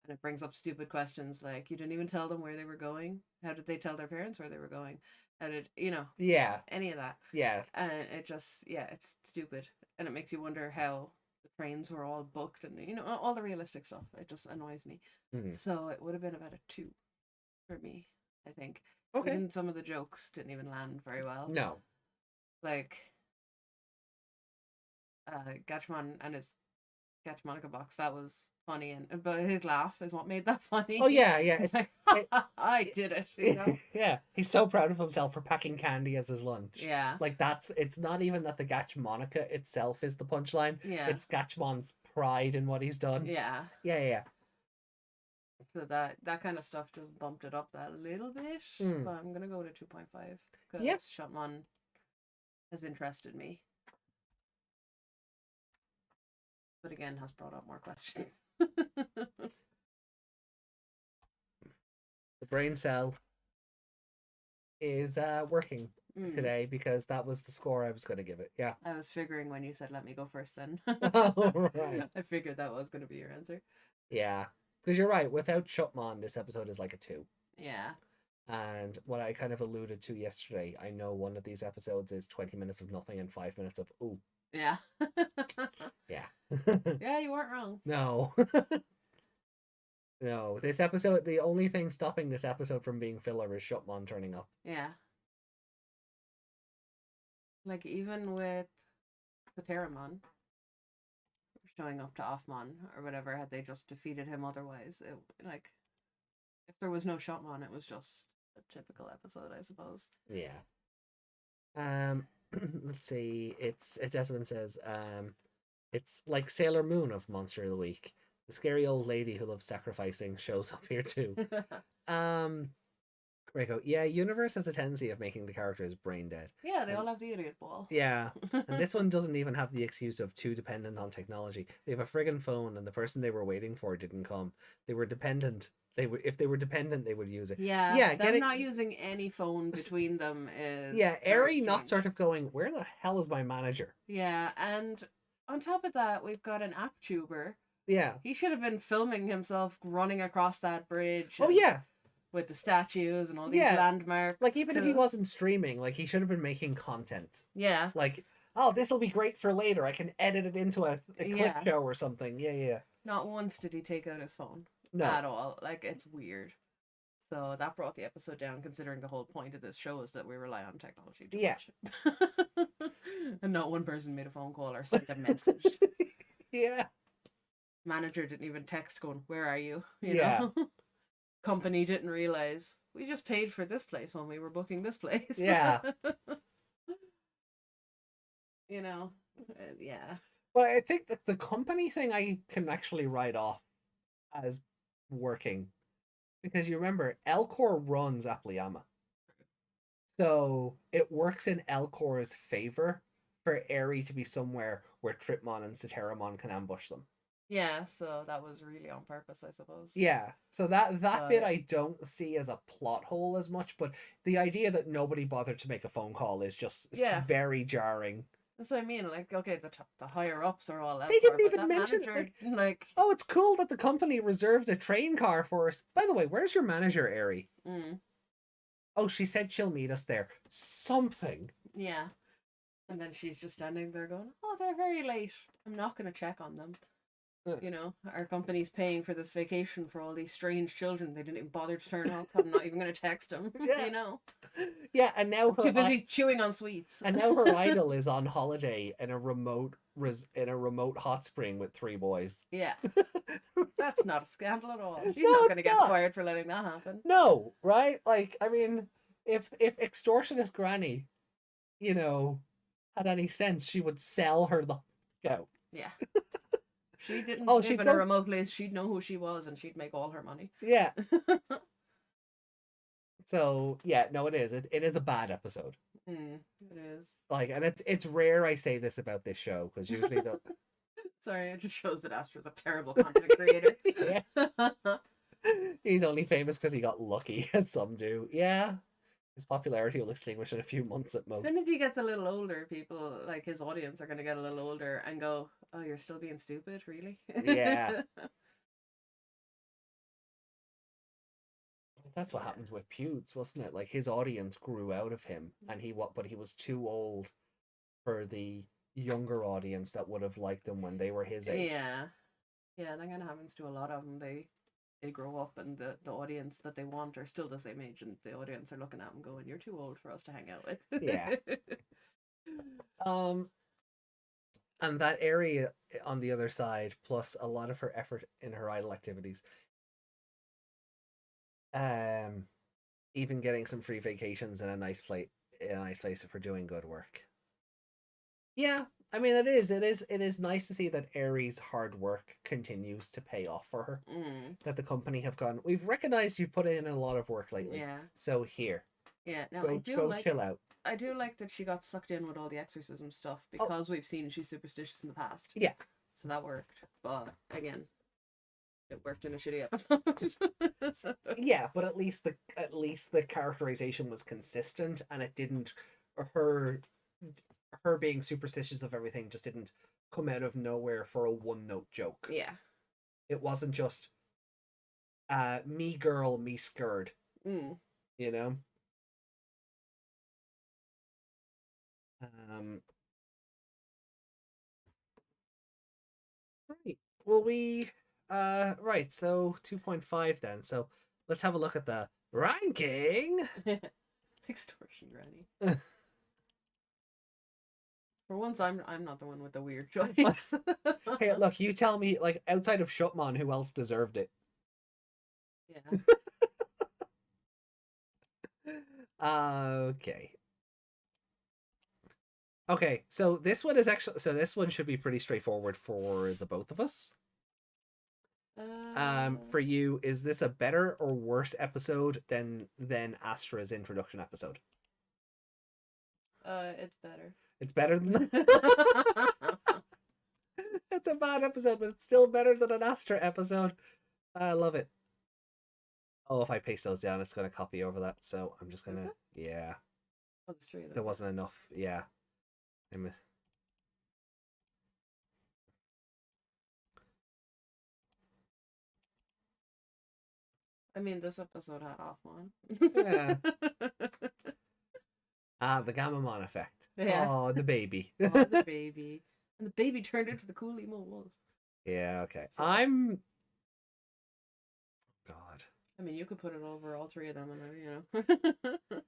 and it brings up stupid questions like, you didn't even tell them where they were going. How did they tell their parents where they were going? How did Yeah. any of that? Yeah. And it just, yeah, it's stupid, and it makes you wonder how the trains were all booked, and all the realistic stuff. It just annoys me. Mhm. So it would have been about a 2 for me, I think. Okay. Even some of the jokes didn't even land very well. No. Like Gatchmon and his Gatchmonica box, that was funny, but his laugh is what made that funny. Oh yeah, yeah. It's like, I did it, Yeah. He's so proud of himself for packing candy as his lunch. Yeah. Like it's not even that the Gatchmonica itself is the punchline. Yeah. It's Gatchmon's pride in what he's done. Yeah. Yeah. So that kind of stuff just bumped it up that little bit. Mm. But I'm gonna go to 2.5 because Yeah. Shotman has interested me. But again, has brought up more questions. The brain cell is working today because that was the score I was going to give it. Yeah. I was figuring when you said let me go first then. Oh, right. I figured that was going to be your answer. Yeah. Because you're right. Without Shutmon, this episode is like a 2. Yeah. And what I kind of alluded to yesterday, I know one of these episodes is 20 minutes of nothing and 5 minutes of ooh. Yeah. Yeah. Yeah, you weren't wrong. No. No, this episode, the only thing stopping this episode from being filler is Shutmon turning up. Yeah. Like, even with Sateramon showing up to Offmon or whatever, had they just defeated him otherwise, like, if there was no Shotmon, it was just a typical episode, I suppose. Yeah. Let's see. It's Esmond says, it's like Sailor Moon of Monster of the Week. The scary old lady who loves sacrificing shows up here too. Rico, yeah, Universe has a tendency of making the characters brain dead. Yeah, they all have the idiot ball. Yeah, and this one doesn't even have the excuse of too dependent on technology. They have a friggin' phone, and the person they were waiting for didn't come. They were dependent. If they were dependent, they would use it. Yeah, them not using any phone between them is Eri not sort of going, where the hell is my manager? Yeah, and on top of that, we've got an app tuber. Yeah, he should have been filming himself running across that bridge. Oh yeah, with the statues and all these landmarks. Like, even if he wasn't streaming, like, he should have been making content. Yeah. Like, oh, this will be great for later. I can edit it into a clip show or something. Yeah. Not once did he take out his phone. No. At all. Like, it's weird. So that brought the episode down, considering the whole point of this show is that we rely on technology to watch it. And not one person made a phone call or sent a message. Yeah. Manager didn't even text going, where are you? You know? Company didn't realize we just paid for this place when we were booking this place. Yeah. You know, yeah. Well, I think that the company thing I can actually write off as working, because you remember Elcor runs Applyama, so it works in Elcor's favor for Eri to be somewhere where Tripmon and Sateramon can ambush them. Yeah, so that was really on purpose, I suppose. Yeah, so that bit I don't see as a plot hole as much, but the idea that nobody bothered to make a phone call is just very jarring. That's what I mean. Like, okay, the higher ups are all out They for didn't it, but even that mention manager, like, oh, it's cool that the company reserved a train car for us. By the way, where's your manager, Eri? Oh, she said she'll meet us there. Something. Yeah. And then she's just standing there going, oh, they're very late. I'm not going to check on them. You know, our company's paying for this vacation for all these strange children. They didn't even bother to turn up. I'm not even going to text them. Yeah. You know? Yeah, and now her too busy chewing on sweets. And now her idol is on holiday in a remote hot spring with 3 boys. Yeah. That's not a scandal at all. She's No, not going to it's get not. fired for letting that happen. No, right? Like, I mean, if extortionist Granny, you know, had any sense, she would sell her the fuck out. Yeah. She didn't Oh, live she'd in a remote place. She'd know who she was and she'd make all her money. Yeah. So, yeah, no, it is. It is a bad episode. It is. Like, and it's rare I say this about this show, because usually the... Sorry, it just shows that Astra's a terrible content creator. Yeah. He's only famous because he got lucky, as some do. Yeah. His popularity will extinguish in a few months at most. Then if he gets a little older, people, like his audience, are going to get a little older and go, oh, you're still being stupid? Really? Yeah. That's what happened with Pewds, wasn't it? Like, his audience grew out of him, and but he was too old for the younger audience that would have liked him when they were his age. Yeah. Yeah, that kind of happens to a lot of them. They grow up and the audience that they want are still the same age, and the audience are looking at them going, you're too old for us to hang out with. Yeah. And that area on the other side, plus a lot of her effort in her idol activities, even getting some free vacations in a nice place for doing good work. Yeah, I mean, it is nice to see that Eri's hard work continues to pay off for her. That the company have gone, we've recognized you've put in a lot of work lately. Yeah. So here. Yeah, no, go chill out. I do like that she got sucked in with all the exorcism stuff, because we've seen she's superstitious in the past. Yeah. So that worked. But again, it worked in a shitty episode. Yeah, but at least the characterization was consistent, and it didn't her being superstitious of everything just didn't come out of nowhere for a one-note joke. Yeah. It wasn't just me girl, me scared. You know? Right. Well, right, so 2.5 then. So let's have a look at the ranking. Extortion Granny. For once, I'm not the one with the weird choice. Hey, look, you tell me, like, outside of Shutmon, who else deserved it? Yeah. Okay. Okay, so this one should be pretty straightforward for the both of us. For you, is this a better or worse episode than Astra's introduction episode? It's better. It's better than It's a bad episode, but it's still better than an Astra episode. I love it. Oh, if I paste those down, it's going to copy over that. So I'm just going to, yeah. Oh, there's 3 of them. There wasn't enough. Yeah. I mean, this episode had Appmon. Yeah. The Gamamon effect. Yeah. Oh, the baby. Oh, the baby. And the baby turned into the cool emo wolf. Yeah, okay. So, God. I mean, you could put it over all 3 of them, and then, you know.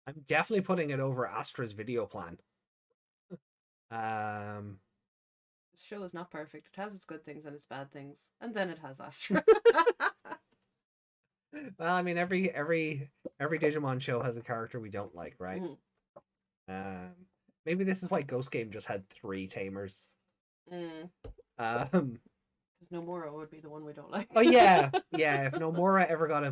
I'm definitely putting it over Astra's video plan. This show is not perfect. It has its good things and its bad things, and then it has Astra. Well, I mean, every Digimon show has a character we don't like, right? Maybe this is why Ghost Game just had 3 tamers. Because Nomura would be the one we don't like. Oh yeah, yeah. If Nomura ever got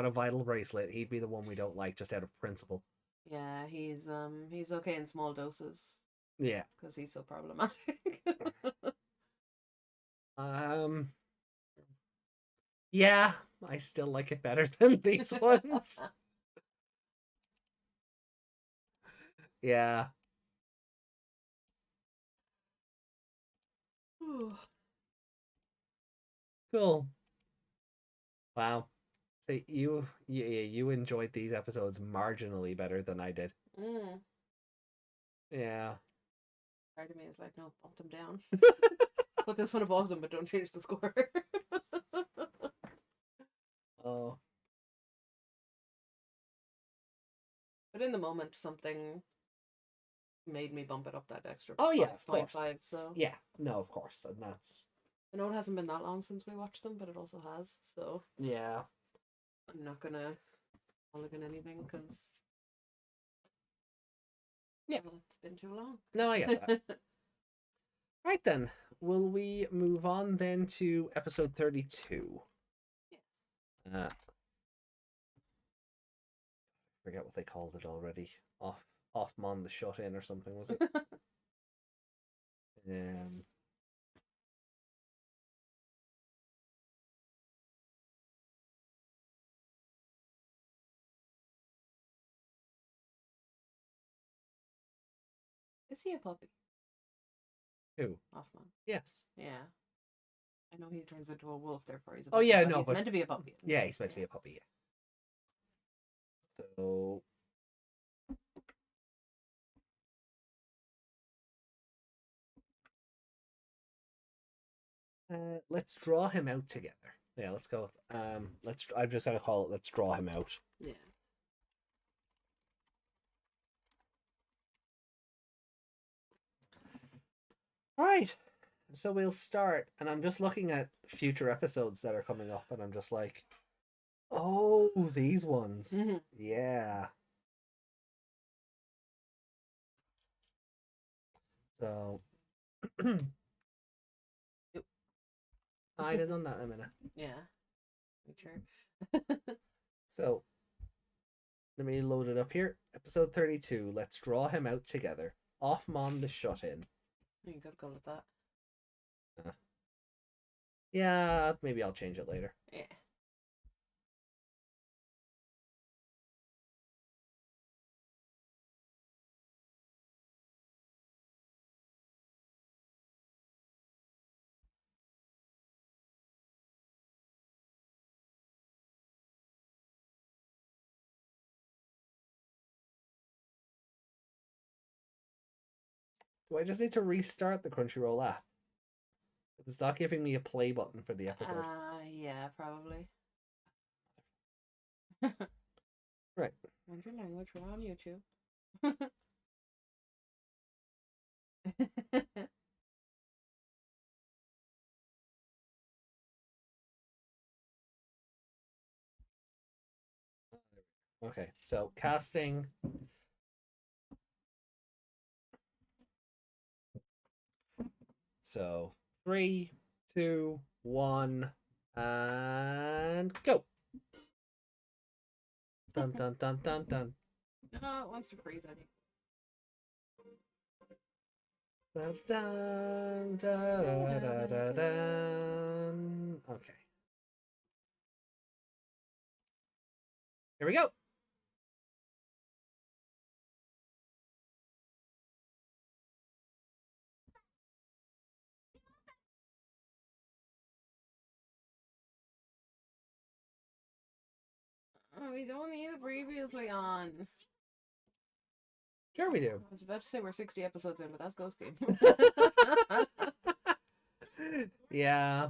a vital bracelet, he'd be the one we don't like, just out of principle. Yeah, he's okay in small doses. Yeah, because he's so problematic. Yeah, I still like it better than these ones. Yeah. Cool. Wow. So you enjoyed these episodes marginally better than I did. Mm. Yeah. Part of me is like, no, bump them down. Put this one above them, but don't change the score. Oh. But in the moment, something made me bump it up that extra. Oh yeah, of 0.5, course. so Yeah. No, of course. And that's I know it hasn't been that long since we watched them, but it also has. So yeah. I'm not gonna mulligan anything because Yeah. well, it's been too long. No, I get that. Right then. Will we move on then to episode 32? Yes. Forget what they called it already. Appmon the shut in or something, was it? um Is he a puppy? who? Hoffman. Yes. Yeah. I know he turns into a wolf, therefore he's a Oh puppy. yeah, but no, he's but meant to be a puppy. yeah, he's meant to be a puppy, yeah. So let's draw him out together. Yeah, let's go. Let's. I'm just gonna call it. Let's draw him out. Yeah. All right. So we'll start, and I'm just looking at future episodes that are coming up, and I'm just like, oh, these ones. Mhm. Yeah. So Yep. I'd have done that in a minute. Yeah. Make sure. So let me load it up here. Episode 32. Let's draw him out together. Offmon the shut in. You could go with that. Yeah, maybe I'll change it later. Yeah. Do I just need to restart the Crunchyroll app? It's not giving me a play button for the episode. Yeah, probably. Right. What's your language? We're on YouTube. Okay, so casting. So 3, 2, 1, and go. Dun dun dun dun dun. Oh, it wants to freeze, I think. Dun dun dun dun dun dun. Okay. Here we go. Oh, we don't need it previously on. Sure we do. I was about to say we're 60 episodes in, but that's Ghost Game. Yeah.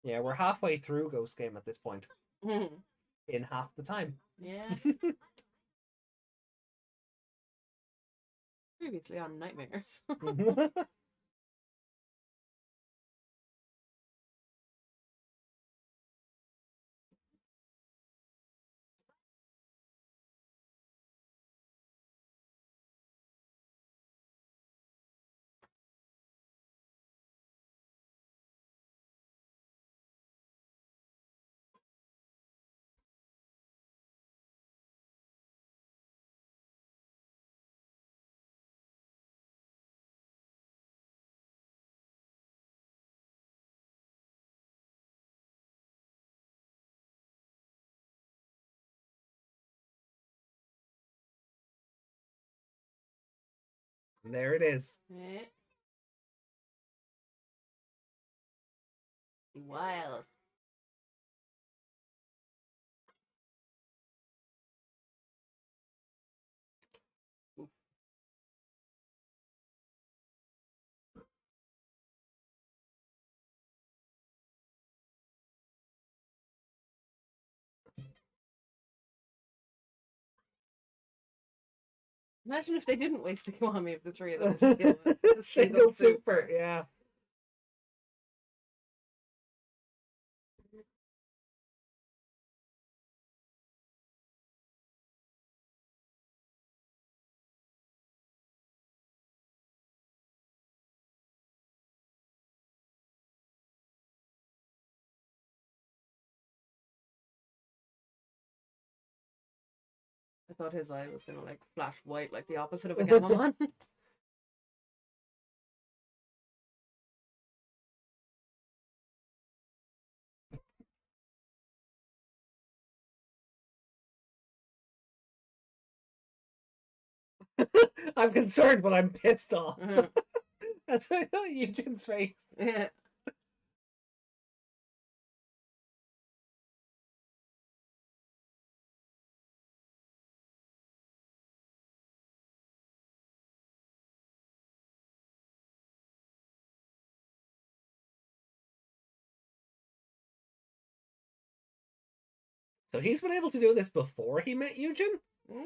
Yeah, we're halfway through Ghost Game at this point. In half the time. Yeah. Previously on Nightmares. There it is. Eh. Wild. Imagine if they didn't waste a Kiwami of the three of them to kill a Single super, yeah. I thought his eye was gonna like flash white, like the opposite of a Gamamon. I'm concerned, but I'm pissed off. That's Eugen's face. Yeah. So he's been able to do this before he met Eugen? Mm.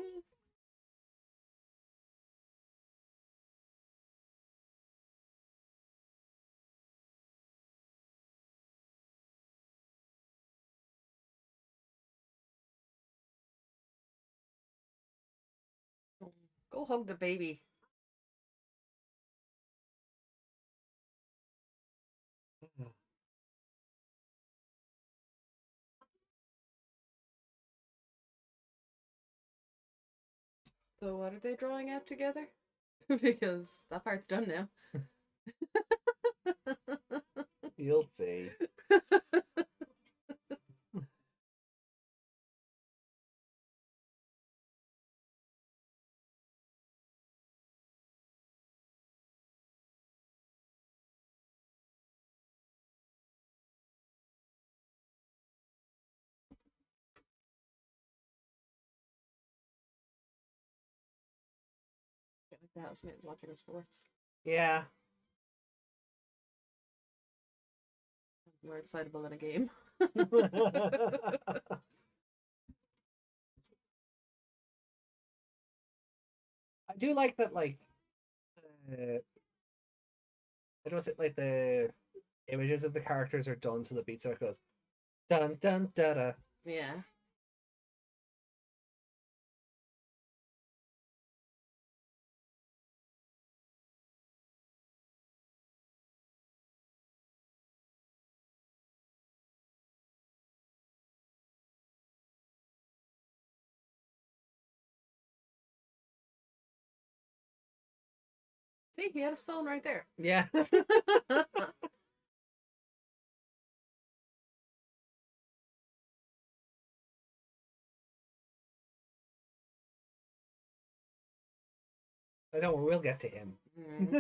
Go hug the baby. So what are they drawing out together? Because that part's done now. You'll see. Get like the housemates watching sports. Yeah. More excitable than a game. I do like that, like, it was like the images of the characters are done to the beat, so it goes dun dun da da. Yeah. See, he had his phone right there. Yeah. I don't. We'll get to him.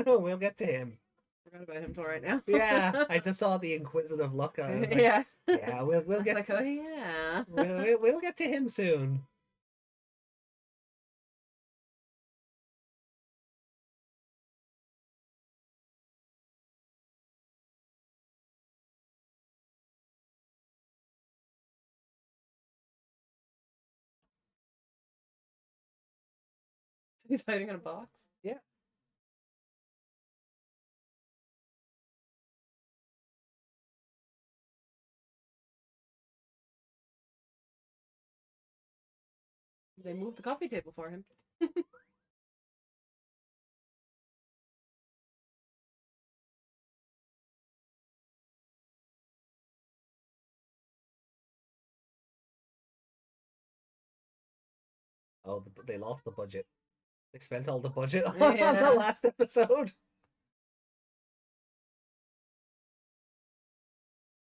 We'll get to him. Forgot about him till right now. Yeah, I just saw the inquisitive look on him. Like, yeah. Yeah, we'll get. Like, oh yeah. We'll get to him soon. He's hiding in a box. Yeah. They moved the coffee table for him. Oh, they lost the budget. They spent all the budget on Yeah. the last episode.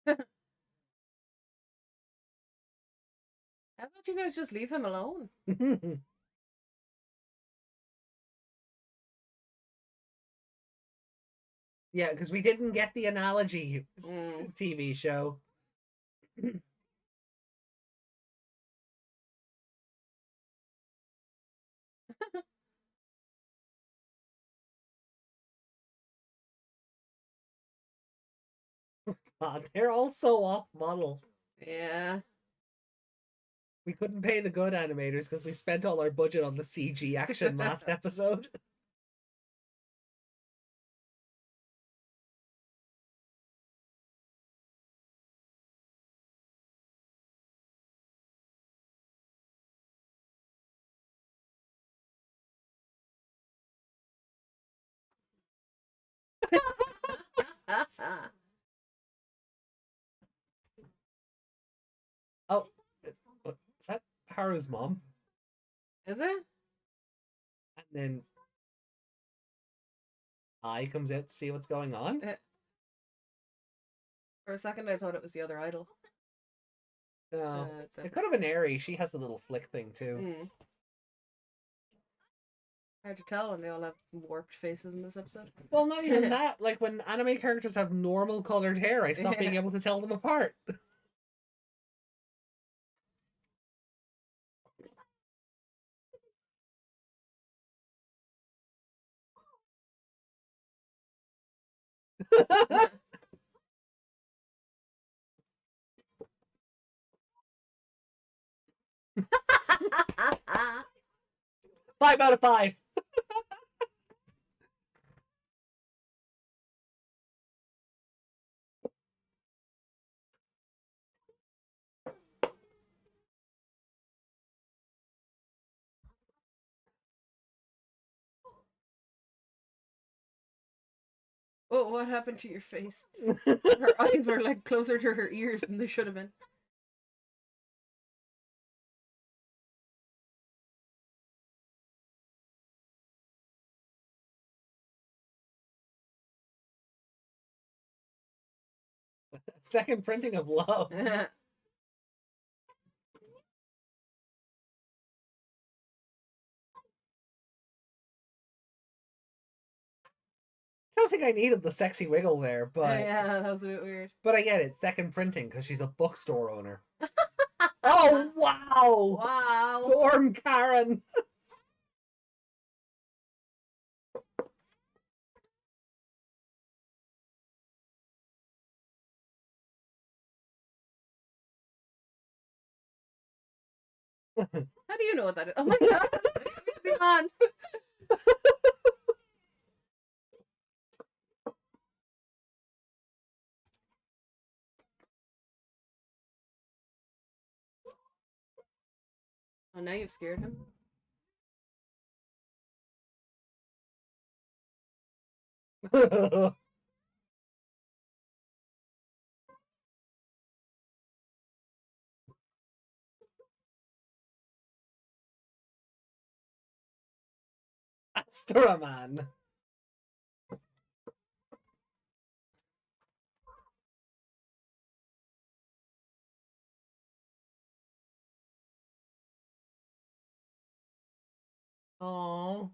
How about you guys just leave him alone? Yeah, because we didn't get the analogy Mm. TV show. God, they're all so off model. Yeah. We couldn't pay the good animators because we spent all our budget on the CG action last episode. Oh, is that Haru's mom? Is it? And then I comes out to see what's going on. For a second, I thought it was the other idol. No, it could have been Eri. She has the little flick thing too. Mm. Hard to tell when they all have warped faces in this episode. Well, not even that. Like when anime characters have normal colored hair, I stop being able to tell them apart. Five out of five. Oh, what happened to your face? Her eyes were like closer to her ears than they should have been. Second printing of love. I don't think I needed the sexy wiggle there, but yeah, that was a bit weird. But I get it. Second printing because she's a bookstore owner. Oh wow! Wow! Storm Karen. How do you know what that is? Oh my god! Digimon! Oh, now you've scared him. Asteraman. Oh.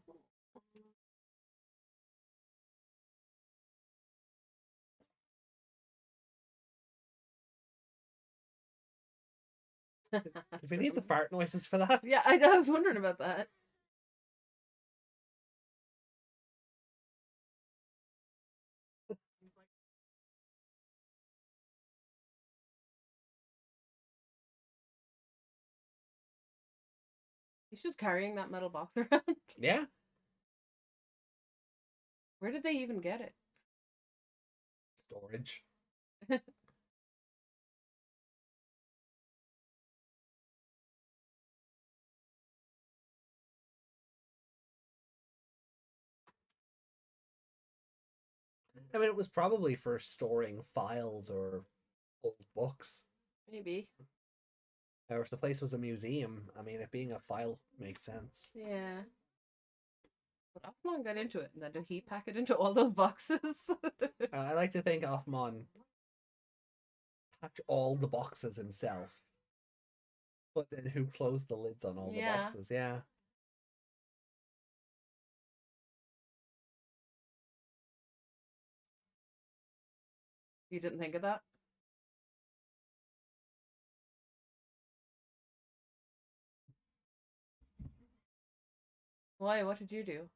Did we need the fart noises for that? Yeah, I was wondering about that. He's just carrying that metal box around. Yeah. Where did they even get it? Storage. I mean, it was probably for storing files or old books. Maybe. Or if the place was a museum, I mean, it being a file makes sense. Yeah. But Appmon got into it, and then did he pack it into all those boxes? I like to think Appmon packed all the boxes himself. But then who closed the lids on all the boxes? Yeah. You didn't think of that? Why? What did you do?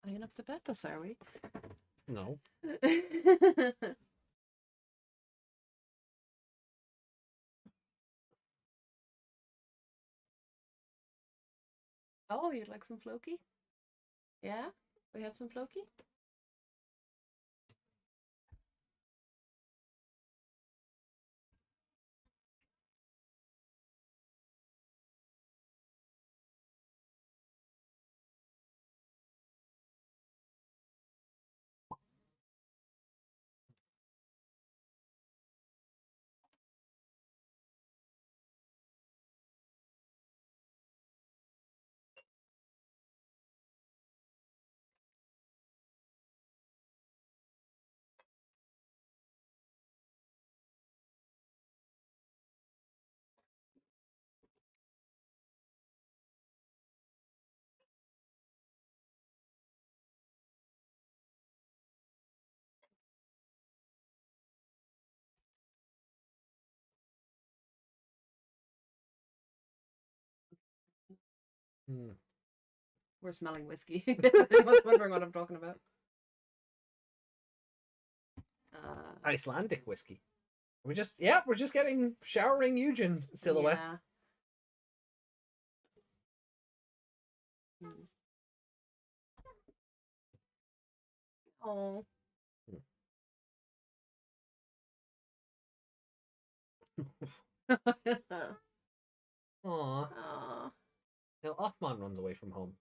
Hanging up the bedpost, are we? No. Oh, you'd like some floki? Yeah? We have some floki? Hmm. We're smelling whiskey. Anyone's wondering what I'm talking about. Icelandic whiskey. We're just getting showering Eugen silhouettes. Yeah. Oh. Aww. Aw. Now Appmon runs away from home.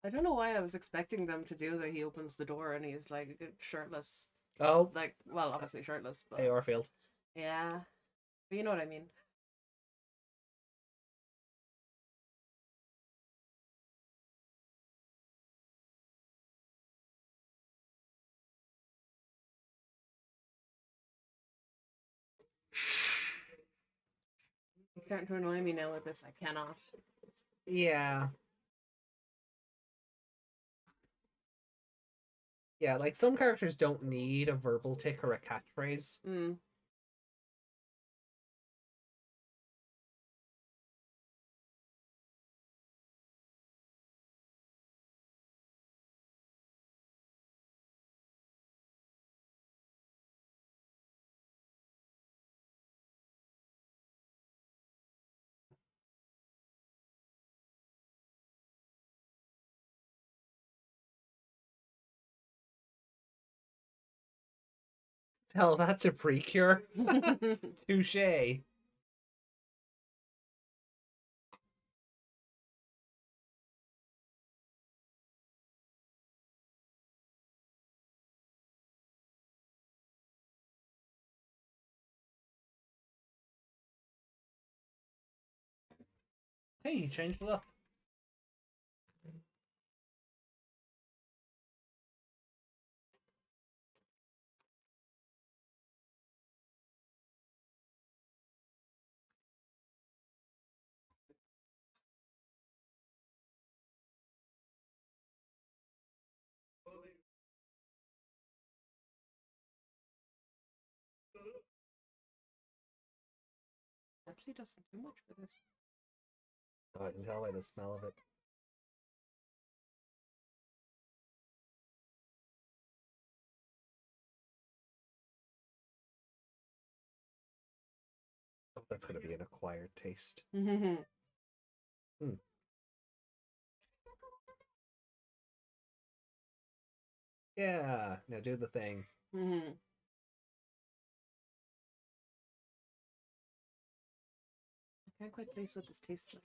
I don't know why I was expecting them to do that. He opens the door and he's like shirtless. Oh, Like, well, obviously shirtless, but Aorfield. yeah. But you know what I mean. It's starting to annoy me now with this. I cannot. Yeah. Yeah, like some characters don't need a verbal tick or a catchphrase. Mm. Hell, that's a precure. Touche. Hey, you changed the look. Pepsi doesn't do much for this. Oh, I can tell by the smell of it. Oh, that's going to be an acquired taste. Hmm. Yeah, now do the thing. Mm-hmm. I can't quite place what this tastes like.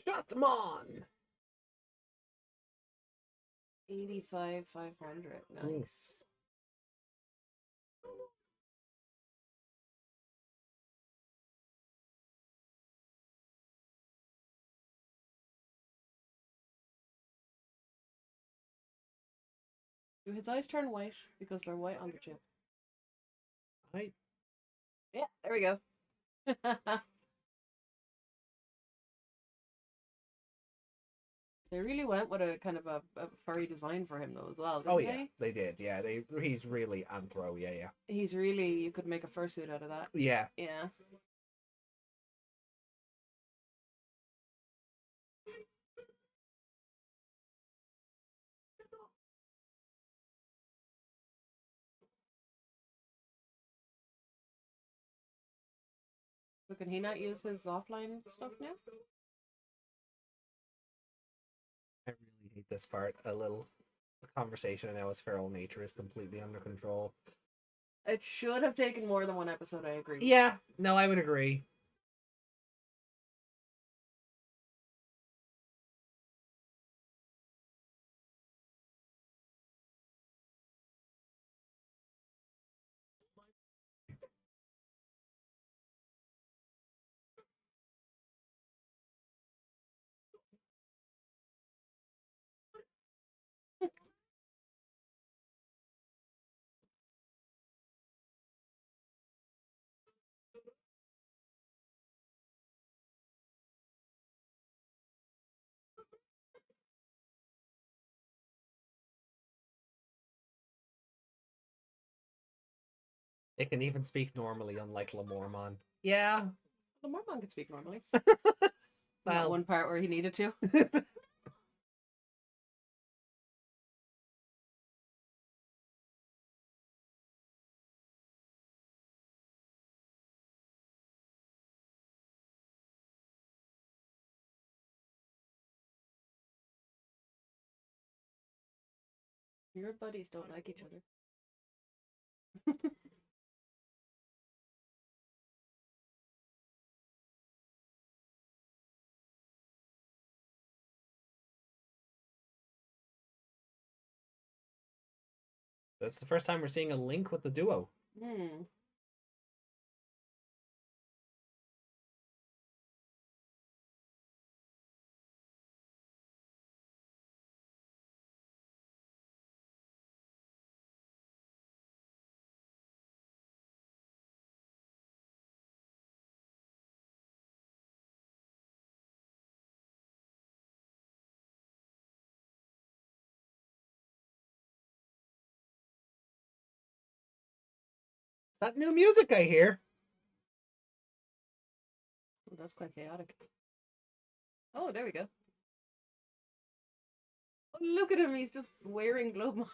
Shotmon! 85,500. Nice. Do his eyes turn white because they're white on the chip? I Yeah, there we go. They really went with a kind of a furry design for him though as well, didn't oh yeah, they? they did. Yeah, he's really anthro. Yeah. He's really, you could make a fursuit out of that. Yeah. Yeah. So can he not use his offline stuff now? I really hate this part. A conversation now his feral nature is completely under control. It should have taken more than one episode, I agree. Yeah, no, I would agree. It can even speak normally, unlike Lamormon. Yeah. The Mormon could speak normally. Well, Not one part where he needed to. Your buddies don't like each other. that's the first time we're seeing a link with the duo. Hmm. Is that new music I hear? Well, that's quite chaotic. Oh, there we go. Oh, look at him, he's just wearing Globemon.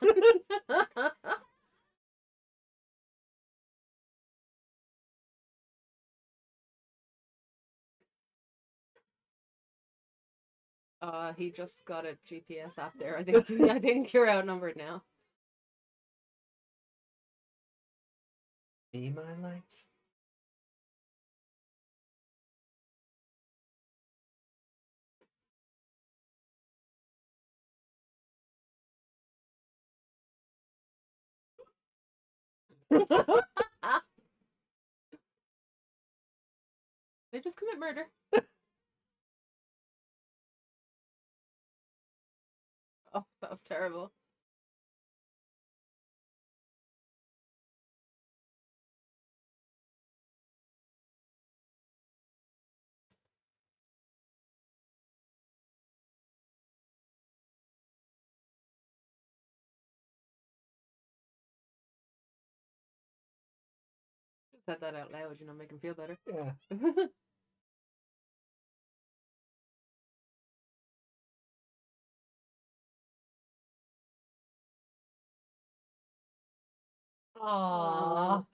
He just got a GPS app there. I think you're outnumbered now. Be my light. They just commit murder. Oh, that was terrible. Just said that out loud, make him feel better. Yeah. Aww.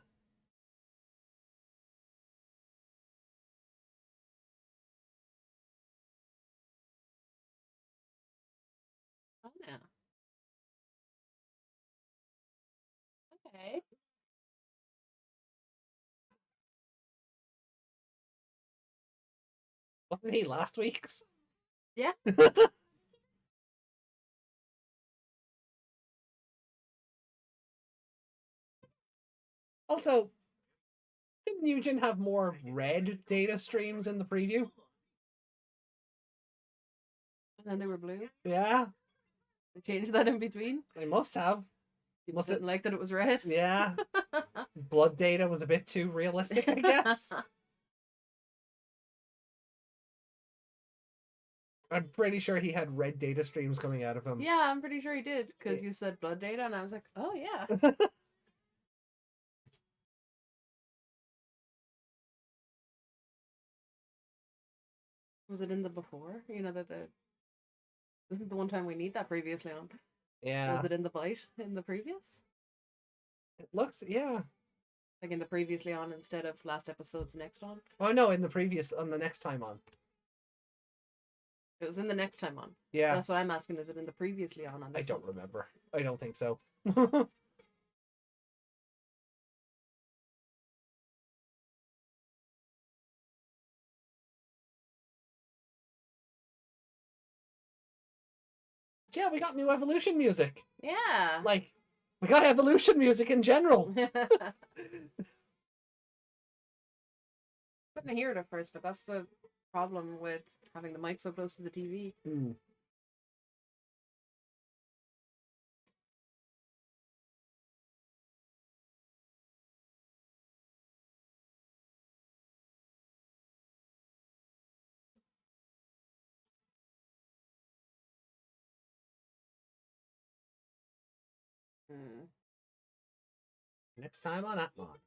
Oh no. Okay. Wasn't he last week's? Yeah. Also, didn't Eugen have more red data streams in the preview? And then they were blue. Yeah. They changed that in between. They must have. People didn't like that it was red. Yeah. Blood data was a bit too realistic, I guess. I'm pretty sure he had red data streams coming out of him. Yeah, I'm pretty sure he did, because you said blood data, and I was like, oh yeah. Was it in the before? You know, that this is the one time we need that previously on. Yeah. Was it in the bite in the previous? It looks, yeah. Like in the previously on instead of last episode's next on? Oh no, in the previous, on the next time on. It was in the next time on. Yeah. That's what I'm asking. Is it in the previously on I this don't one? remember. I don't think so. Yeah, we got new evolution music. Yeah. Like, we got evolution music in general. Couldn't hear it at first, but that's the problem with having the mic so close to the TV. Hmm. Hmm. Next time on Appmon.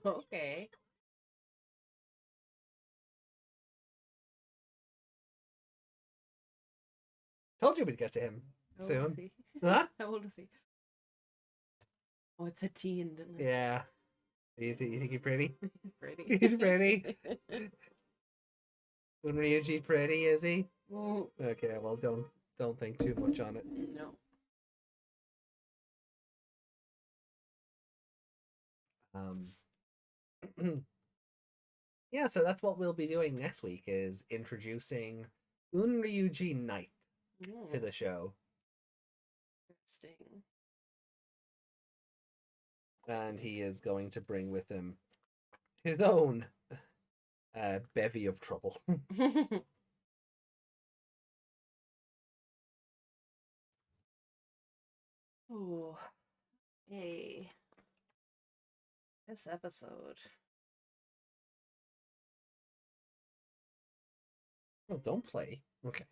Okay. Told you we'd get to him How old is soon. he? Huh? How old is he? Oh, it's a teen, didn't it? Yeah. You think he's pretty? He's pretty. He's pretty. Unryuji pretty, is he? Mm, Okay, well don't think too much on it. no. Yeah, so that's what we'll be doing next week, is introducing Unryuji Knight to the show. Interesting. And he is going to bring with him his own bevy of trouble. Oh, yay. This episode. Oh, don't play. Okay.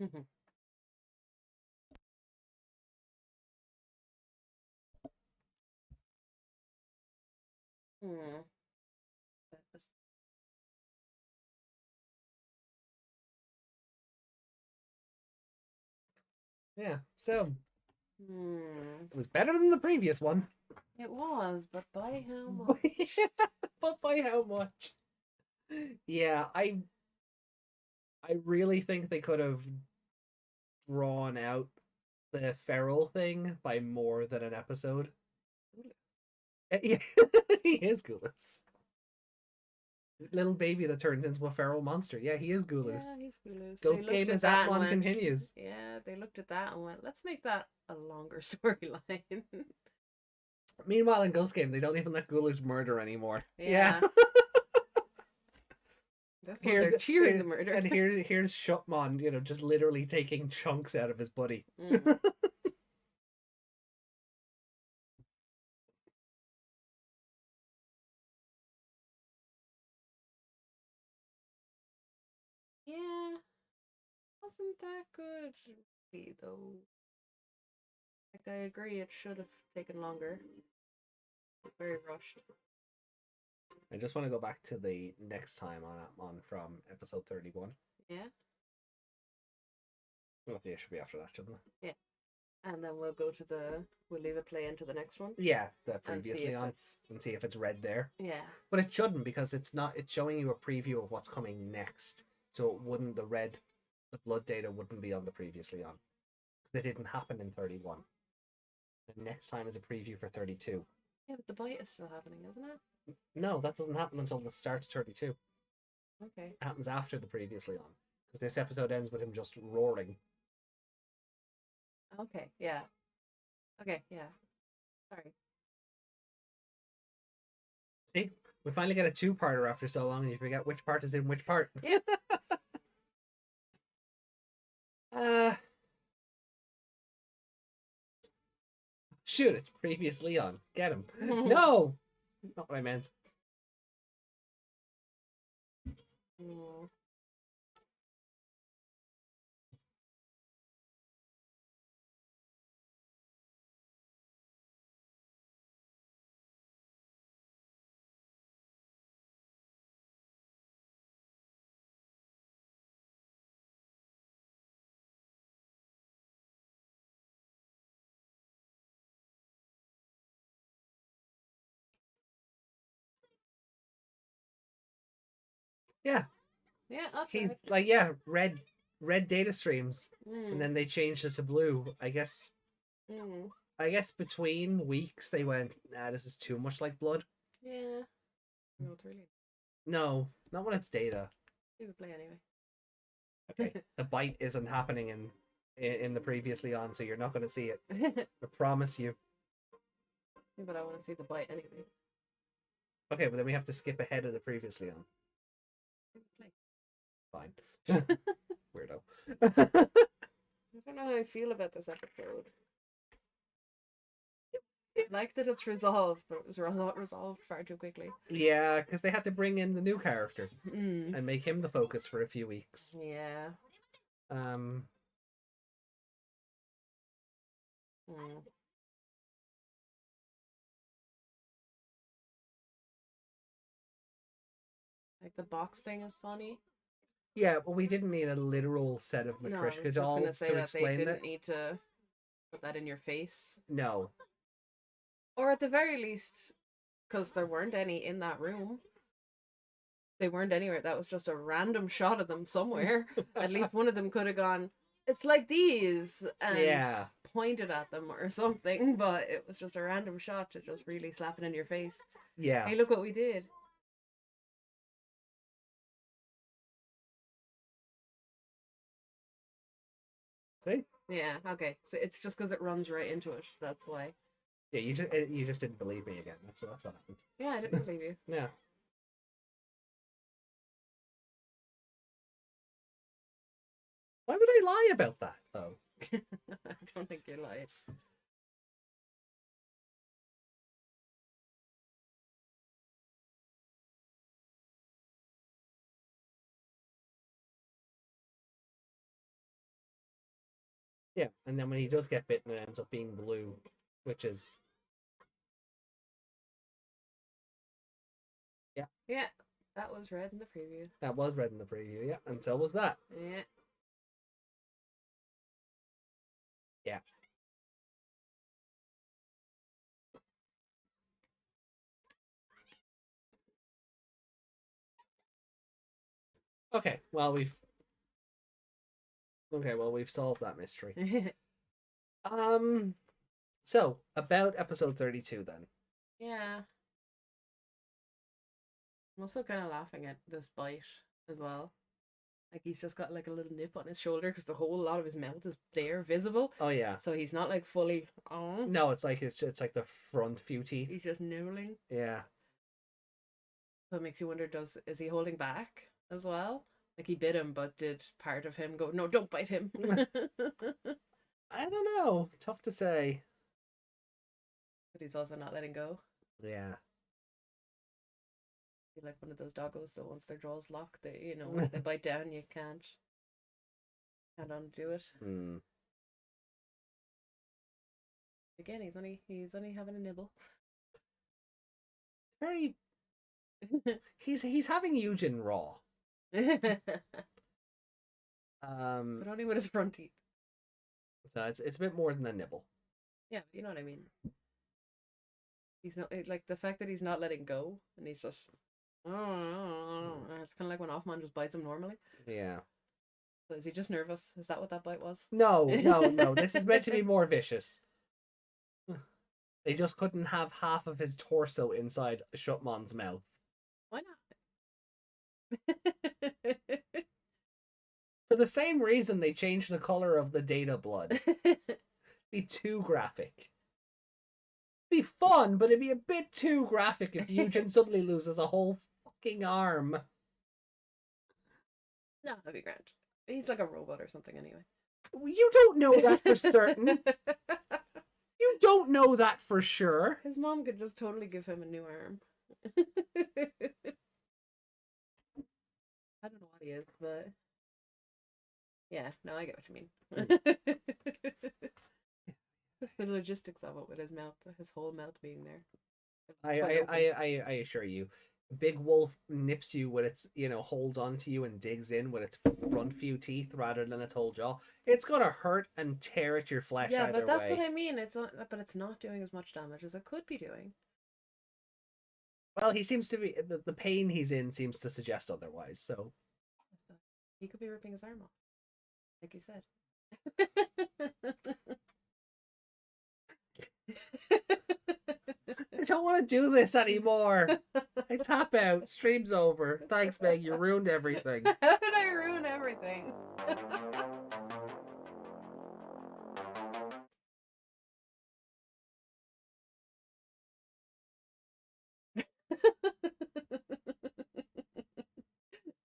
Hmm. Yeah, so Hmm. it was better than the previous one. It was, but by how much? But by how much? Yeah, I really think they could have drawn out the feral thing by more than an episode. Yeah, he is Goulous. Little baby that turns into a feral monster. Yeah, he is Goulous. Yeah, he's Goulous. Ghost Game is Appmon continues. Yeah, they looked at that and went, let's make that a longer storyline. Meanwhile, in Ghost Game, they don't even let Goulous murder anymore. Yeah. That's why they're cheering the murder. And here's Shutmon, just literally taking chunks out of his buddy. Mm. Yeah, wasn't that good, really, though. Like, I agree, it should have taken longer. Very rushed. I just want to go back to the next time on Appmon from episode 31. Yeah. Well, yeah, it should be after that, shouldn't it? Yeah. And then we'll leave it play into the next one. Yeah, the And see previously if on, it's... and see if it's red there. Yeah. But it shouldn't, because it's showing you a preview of what's coming next. So it wouldn't, the blood data wouldn't be on the previously on. Because it didn't happen in 31. And next time is a preview for 32. Yeah, but the bite is still happening, isn't it? No, that doesn't happen until the start of 32. Okay. It happens after the previously on. Because this episode ends with him just roaring. Okay, yeah. Okay, yeah. Sorry. See? We finally get a two-parter after so long and you forget which part is in which part. Yeah. Shoot, it's previously on. Get him. No! Not what I meant. Mm. Yeah. Yeah, that's He's right. like, yeah, red data streams. And then they changed it to blue. I guess between weeks they went, nah, this is too much like blood. Yeah. No, it's really. No, not when it's data. We would play anyway. Okay. The bite isn't happening in the previously on, so you're not going to see it. I promise you. Yeah, but I want to see the bite anyway. Okay, but then we have to skip ahead of the previously on. Play. Fine. Weirdo. I don't know how I feel about this episode. I like that it's resolved, but it was resolved far too quickly. Yeah, because they had to bring in the new character Mm. and make him the focus for a few weeks. Yeah. Mm. Like the box thing is funny. Yeah, but we didn't need a literal set of No, I was Matryoshka just dolls gonna say to that they explain didn't it. need to put that in your face, No. or at the very least, because there weren't any in that room. They weren't anywhere. That was just a random shot of them somewhere. At least one of them could have gone, "It's like these," and Yeah. pointed at them or something. But it was just a random shot to just really slap it in your face. Yeah. Hey, look what we did. See? Yeah. Okay. So it's just because it runs right into it. That's why. Yeah, you just didn't believe me again. That's what happened. Yeah, I didn't believe you. Yeah. Why would I lie about that though? I don't think you're lying. Yeah, and then when he does get bitten, it ends up being blue, which is Yeah, that was red in the preview. that was red in the preview. Yeah, and so was that. Yeah. Yeah. Okay, well we've solved that mystery. So about episode 32 then. Yeah. I'm also kind of laughing at this bite as well. Like he's just got like a little nip on his shoulder because the whole lot of his mouth is there, visible. Oh yeah. So he's not like fully on. No, it's like like the front few teeth. He's just nibbling. Yeah. So it makes you wonder: is he holding back as well? Like he bit him, but did part of him go, "No, don't bite him"? I don't know. Tough to say. But he's also not letting go. Yeah. He's like one of those doggos that once their jaws lock, they when they bite down, you can't undo it. Hmm. Again, he's only having a nibble. Very. He's having Eugen raw. But only with his front teeth. So it's a bit more than a nibble. Yeah, you know what I mean. He's not like the fact that he's not letting go, and he's just. It's kind of like when Appmon just bites him normally. Yeah. So is he just nervous? Is that what that bite was? No. This is meant to be more vicious. They just couldn't have half of his torso inside Shutmon's mouth. Why not? For the same reason they changed the color of the Data blood. Be too graphic. Be fun, but it'd be a bit too graphic if Eugen suddenly loses a whole fucking arm. No, that'd be grand. He's like a robot or something anyway. You don't know that for certain. You don't know that for sure. His mom could just totally give him a new arm. I don't know what he is, but yeah, no, I get what you mean. Just the logistics of it with his mouth, his whole mouth being there. I assure you, Big Wolf nips you with its, holds onto you and digs in with its front few teeth rather than its whole jaw. It's gonna hurt and tear at your flesh. Yeah, either but that's way. what I mean. But it's not doing as much damage as it could be doing. Well, he seems to be the pain he's in seems to suggest otherwise. So he could be ripping his arm off, like you said. I don't want to do this anymore. I tap out. Stream's over. Thanks, Meg. You ruined everything. How did I ruin everything?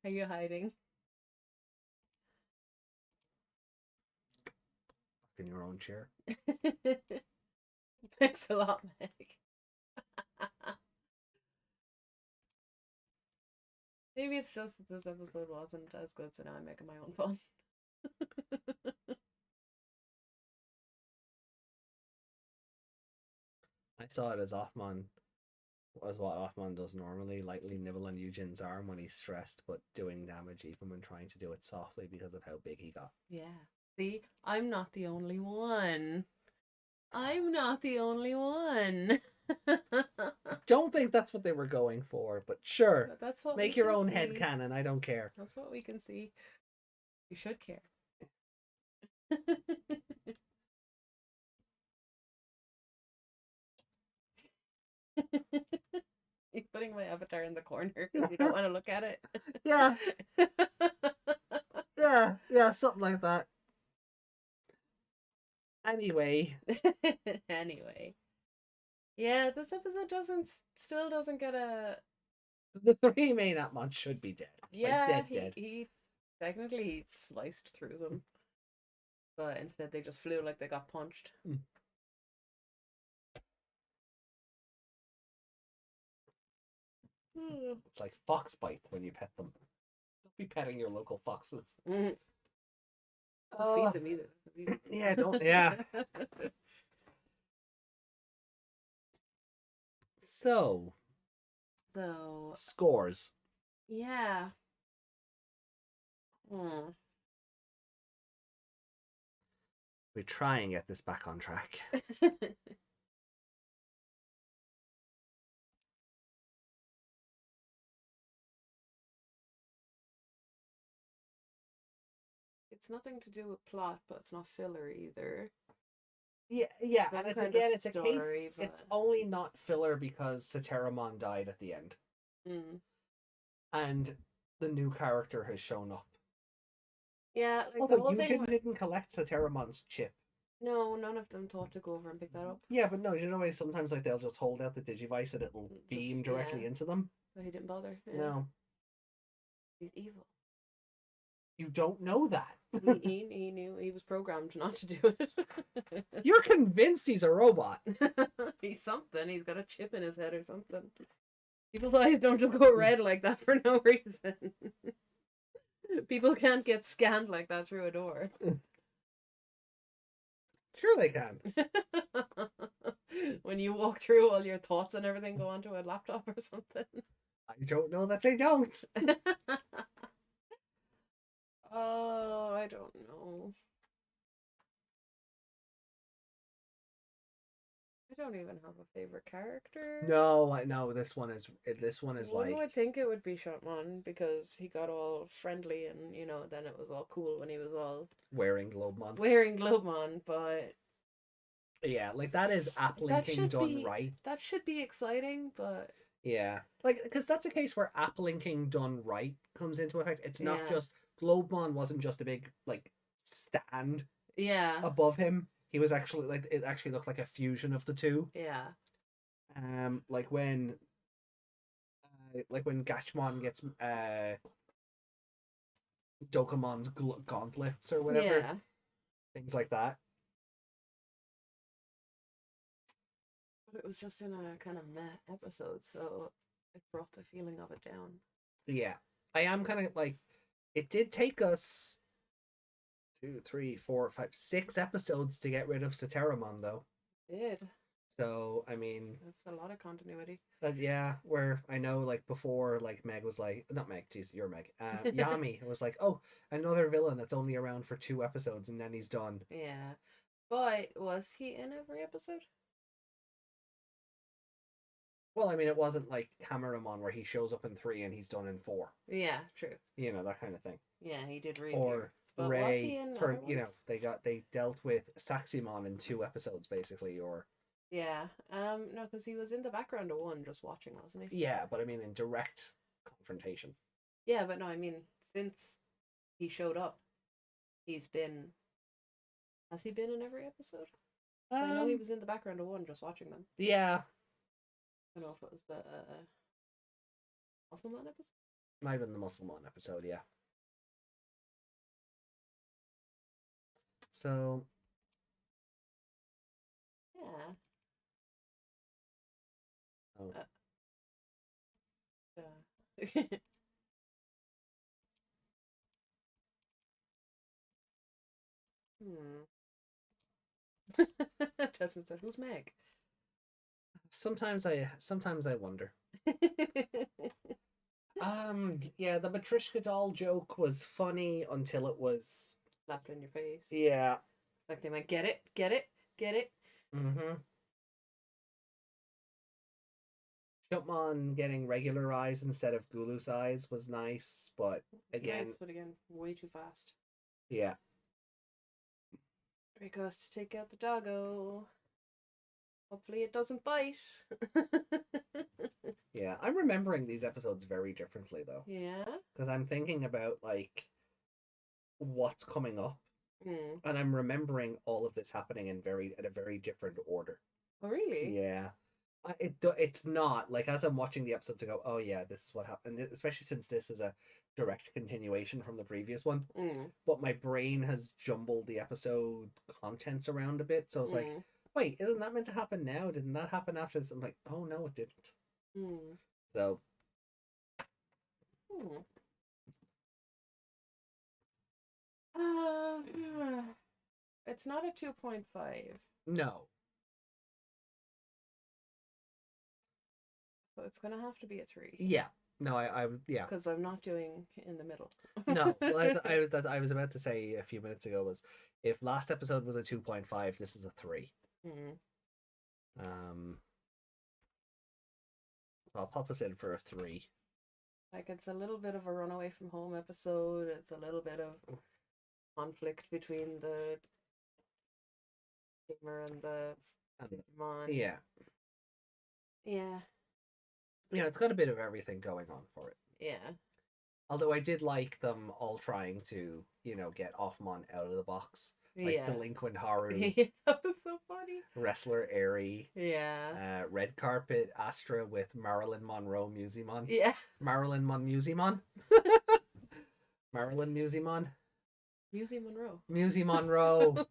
Are you hiding? In your own chair. Thanks a lot, Meg. Maybe it's just that this episode wasn't as good, so now I'm making my own fun. I saw it as Appmon was what Appmon does normally, lightly nibble on Eugen's arm when he's stressed, but doing damage even when trying to do it softly because of how big he got. Yeah. See, I'm not the only one. I'm not the only one. Don't think that's what they were going for, but sure. But that's what make your own headcanon. I don't care. That's what we can see. You should care. You're putting my avatar in the corner because you don't want to look at it. Yeah. Yeah, something like that. Anyway. Yeah, this episode still doesn't get a... The three main Appmon should be dead. Yeah, like dead. He technically he sliced through them. But instead they just flew like they got punched. It's like fox bite when you pet them. Don't be petting your local foxes. Feed them either. Yeah, don't. Yeah. So scores. Yeah. We try and get this back on track. It's nothing to do with plot, but it's not filler either. Yeah, and it's again, it's story, but... it's only not filler because Sateramon died at the end, and the new character has shown up. Yeah, like although Eugen didn't collect Sateramon's chip. No, none of them thought to go over and pick that up. Yeah, but no, you know, sometimes like they'll just hold out the Digivice and it'll beam directly into them. But he didn't bother. Yeah. No, he's evil. You don't know that. he knew he was programmed not to do it. You're convinced he's a robot. He's something. He's got a chip in his head or something. People's eyes don't just go red like that for no reason. People can't get scanned like that through a door. Sure they can. When you walk through, all your thoughts and everything go onto a laptop or something. I don't know that they don't. Oh, I don't know. I don't even have a favorite character. No, this one is One would think it would be Shotmon because he got all friendly and then it was all cool when he was all wearing Globemon. But Yeah, like that is app That linking should done be right. that should be exciting, but Yeah, like because that's a case where app linking done right comes into effect. It's not yeah, just Globemon wasn't just a big like stand yeah, above him. He was actually like it actually looked like a fusion of the two. yeah, Like when Gachmon gets Dokamon's gauntlets or whatever, yeah. things like that. But it was just in a kind of meh episode, so it brought the feeling of it down. Yeah, I am kind of like it did take us 2, 3, 4, 5, 6 episodes to get rid of Sateramon though. It did. So I mean, That's a lot of continuity. yeah, where I know like before, like Meg was like, not Meg, jeez, you're Meg. Yami was like, oh, another villain that's only around for 2 episodes and then he's done. Yeah. But was he in every episode? Well, I mean, it wasn't like Cameramon where he shows up in 3 and he's done in 4. Yeah, true. You know, that kind of thing. Yeah, he did reappear. Or But was he Ray in turned, other you know, ones? they dealt with Saximon in 2 episodes basically, or Yeah. No, because he was in the background of one just watching, wasn't he? yeah, but I mean in direct confrontation. Yeah, but no, I mean, since he showed up, he's been. Has he been in every episode? 'Cause I know he was in the background of one just watching them. Yeah, I don't know if it was the Muscleman episode. might have been the Musclemon episode, yeah. So Yeah. oh. Yeah. Hmm. Jasmine said, "Who's Meg?" Sometimes I wonder. Yeah, the Matryoshka doll joke was funny until it was Slapped in your face. yeah. It's like they went, get it, get it, get it. Mm-hmm. Chupmon getting regular eyes instead of Gulu's eyes was nice, but again, Nice, but again, way too fast. yeah. There he goes to take out the doggo. Hopefully it doesn't bite. Yeah, I'm remembering these episodes very differently though, Yeah. because I'm thinking about like what's coming up, Mm. and I'm remembering all of this happening in a very different order. Oh, really? Yeah. It's not like as I'm watching the episodes, I go, oh yeah, this is what happened. Especially since this is a direct continuation from the previous one. Mm. But my brain has jumbled the episode contents around a bit, so it's like, Mm. wait, isn't that meant to happen now? Didn't that happen after this? I'm like, oh no, it didn't. Mm. So Mm. It's not a 2.5, no, so it's gonna have to be a 3. yeah, no, I yeah, Because I'm not doing in the middle. no. Well, I was about to say a few minutes ago was if last episode was a 2.5, this is a 3. Mm. Um, I'll pop us in for a 3. Like, it's a little bit of a runaway from home episode. It's a little bit of conflict between the gamer and the Digimon. Yeah, Yeah. it's got a bit of everything going on for it. Yeah. Although I did like them all trying to, get Offmon out of the box. Like Yeah. Delinquent Haru, That was so funny. Wrestler Airy, Yeah. Red Carpet Astra with Marilyn Monroe Musimon. Yeah. Marilyn Musimon? Marilyn Musimon? Musi Monroe. Musi Monroe.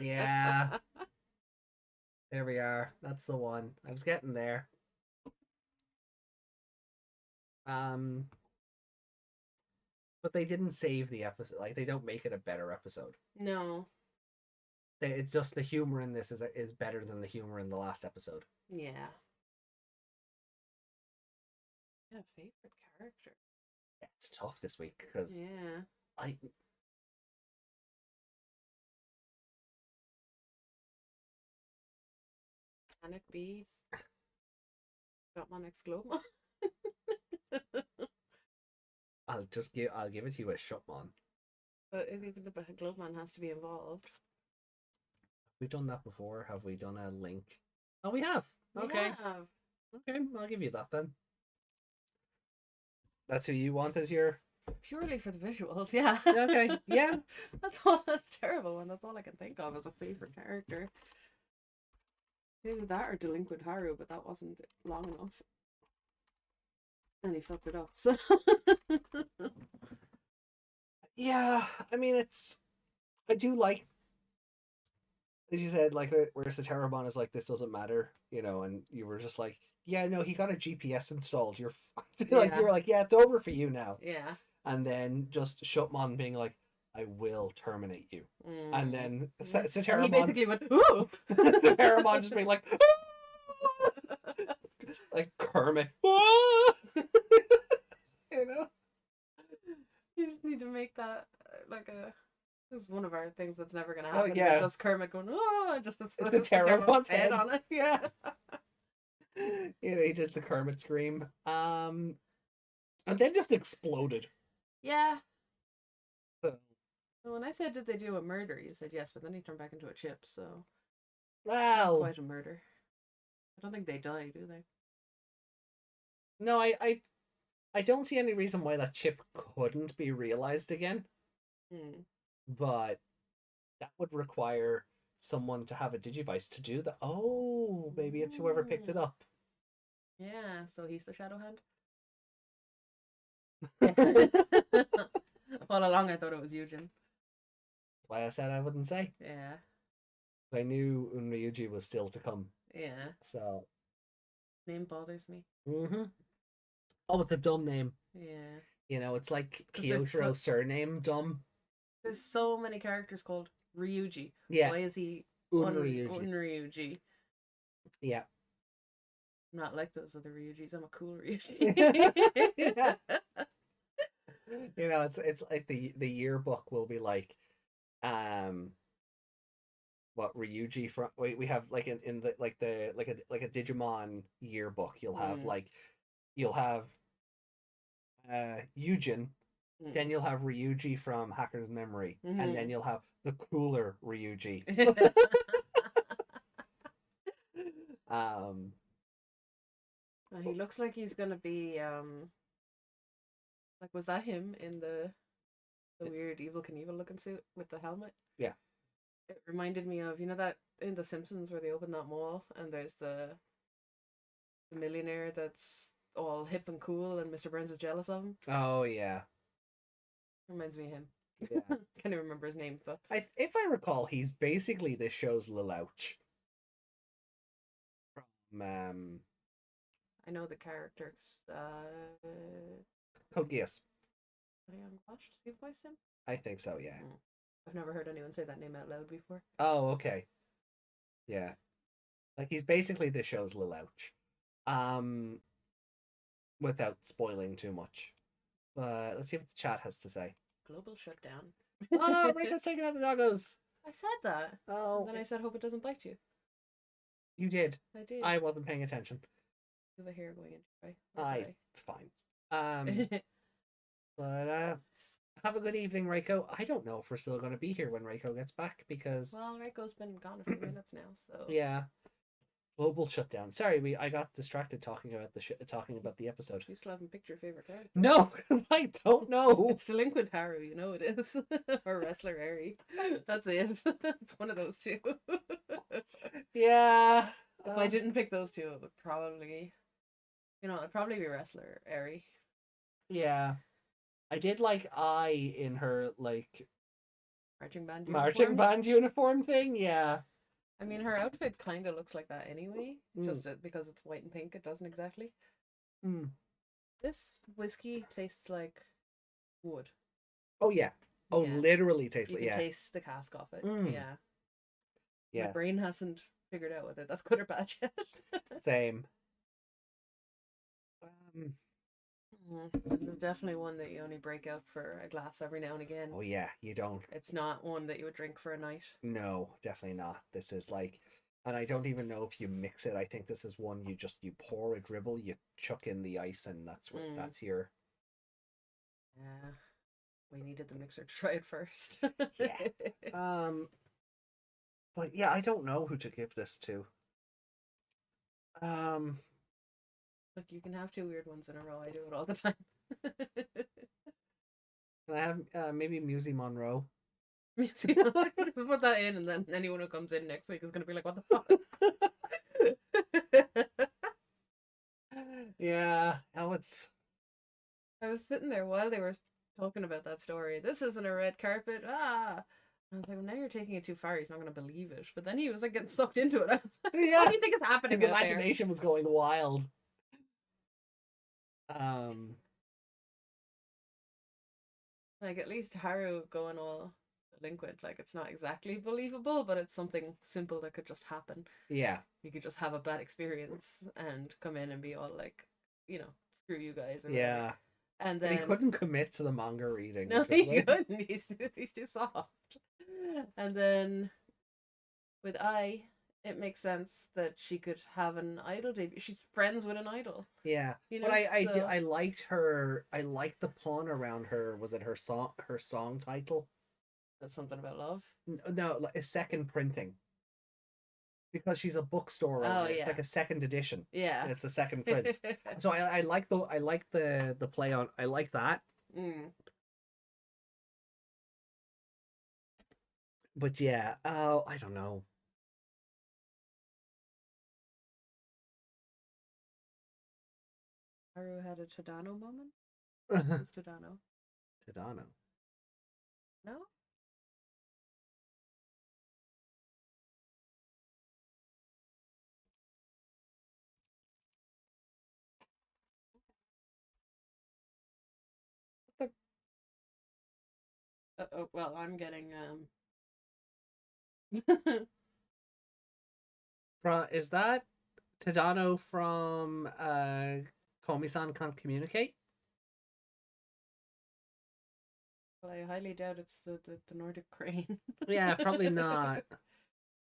Yeah. There we are. That's the one. I was getting there. But they didn't save the episode. Like they don't make it a better episode. No. It's just the humor in this is better than the humor in the last episode. Yeah. Yeah, favorite character. Yeah, it's tough this week because Yeah. I Can it be Shotman X Globemon? I'll give it to you as Shutmon. But I think the Globemon has to be involved. We've done that before. Have we done a link? Oh, we have. We Okay. have. Okay, I'll give you that then. That's who you want as your... Purely for the visuals, yeah. Okay, yeah. That's terrible one. That's all I can think of as a favorite character. Either that or Delinquent Haru, but that wasn't long enough. And he fucked it up, so... Yeah, I mean, it's... I do like... As you said, like, whereas the Terabon is like, this doesn't matter, you know, and you were just like, yeah, no, he got a GPS installed. You're... like, you were like, yeah, it's over for you now. Yeah. And then just Shutmon being like, I will terminate you. And then Sateramon... He basically went, ooh! Sateramon just being like, like Kermit. You know? You just need to make that like a... This is one of our things that's never going to happen. Oh, yeah. Just Kermit going, oh! Just a Sateраmon's head on it. Yeah. You know, he did the Kermit scream. And then just exploded. Yeah. So... When I said, did they do a murder? You said yes, but then he turned back into a chip, so... Well... Not quite a murder. I don't think they die, do they? No, I don't see any reason why that chip couldn't be realized again. But that would require someone to have a Digivice to do that. Oh, maybe it's whoever picked it up. Yeah, so he's the Shadow Hand? All along I thought it was Eugen. That's why I said I wouldn't say. Yeah. I knew Unryuji was still to come. Yeah. So... Name bothers me. Oh, it's a dumb name. Yeah. You know, it's like Kyoto's surname dumb. There's so many characters called Ryuji. Yeah. Why is he Unryuji? Yeah. I'm not like those other Ryujis. I'm a cool Ryuji. Yeah. You know, it's like the yearbook will be like, what Ryuji from? We have like in the like a Digimon yearbook. You'll have you'll have Eugen. Then you'll have Ryuji from Hacker's Memory, and then you'll have the cooler Ryuji. He looks like he's gonna be like, was that him in the weird Evil Knievel looking suit with the helmet? Yeah. It reminded me of, you know, that in The Simpsons where they open that mall and there's the millionaire that's all hip and cool and Mr. Burns is jealous of him. Oh yeah. Reminds me of him. Yeah. Can't even remember his name, but if I recall, he's basically this show's Lelouch. From I know the characters. Code Geass. Does he voice him? I think so, yeah. I've never heard anyone say that name out loud before. Oh, okay. Yeah. Like, he's basically this show's Lelouch. Without spoiling too much. But let's see what the chat has to say. Global shutdown. Oh, Reiko's taking out the doggos. I said that. Oh. And then I said, hope it doesn't bite you. You did. I did. I wasn't paying attention. You have a hair going in, right? It's fine. But have a good evening, Reiko. I don't know if we're still going to be here when Reiko gets back because... Well, Reiko's been gone a few minutes now, so... Yeah. Global shutdown. Sorry, I got distracted talking about the episode. You still haven't picked your favorite character. No, I don't know. It's Delinquent Haru, you know it is. Or Wrestler Eri. That's it. It's one of those two. Yeah. If I didn't pick those two, it would probably... it'd probably be Wrestler Eri. Yeah. I did like in her, like... Marching band uniform thing, yeah. I mean, her outfit kind of looks like that anyway. Just because it's white and pink, it doesn't exactly. This whiskey tastes like wood. Oh, yeah. Oh, yeah. Literally tastes like, You can taste the cask off it. Yeah. Yeah. My brain hasn't figured out whether that's good or bad yet. Same. There's definitely one that you only break out for a glass every now and again. Oh yeah, you don't. It's not one that you would drink for a night. No, definitely not. This is like, and I don't even know if you mix it. I think this is one you pour a dribble, you chuck in the ice, and that's your. Yeah, we needed the mixer to try it first. Yeah. But yeah, I don't know who to give this to. Um, Look, you can have two weird ones in a row. I do it all the time. can I have maybe Musi Monroe? See, put that in, and then anyone who comes in next week is going to be like, "What the fuck?" Yeah. Oh, it's I was sitting there while they were talking about that story. This isn't a red carpet. Ah. And I was like, well, now you're taking it too far. He's not going to believe it. But then he was like getting sucked into it. I was like, yeah. what do you think is happening His out there? imagination was going wild. Like, at least Haru going all delinquent. Like, it's not exactly believable, but it's something simple that could just happen. Yeah. You could just have a bad experience and come in and be all like, screw you guys or Yeah. whatever. And But then he couldn't commit to the manga reading. no, he couldn't. He's too soft. And then with it makes sense that she could have an idol debut. She's friends with an idol. Yeah, but I liked her. I liked the pun around her. Was it her song? Her song title? That's something about love. No, like a second printing. Because she's a bookstore owner. Oh yeah, it's like a second edition. Yeah, it's a second print. So I like the play on. I like that. But yeah, I don't know. Haru had a Tadano moment. Who's Tadano? Tadano. No. Oh well, I'm getting Is that Tadano from Komi-san Can't Communicate? Well, I highly doubt it's the Nordic crane. Yeah, probably not.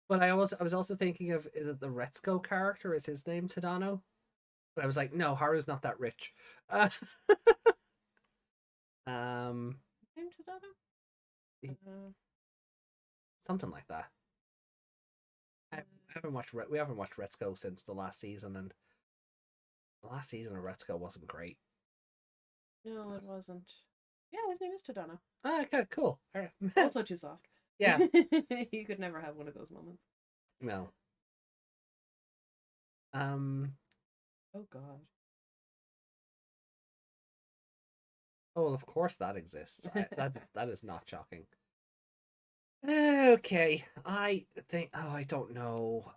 But I was also thinking of, is it the Retsuko character? Is his name Tadano? But I was like, no, Haru's not that rich. Name Tadano? Something like that. We haven't watched Retsuko since the last season, and the last season of Retsuko wasn't great. No, it wasn't. Yeah, his name is Tadano. Ah, okay, cool. All right. Also too soft. Yeah. You could never have one of those moments. No. Oh God. Oh, of course that exists. That is not shocking. Okay, I think. Oh, I don't know.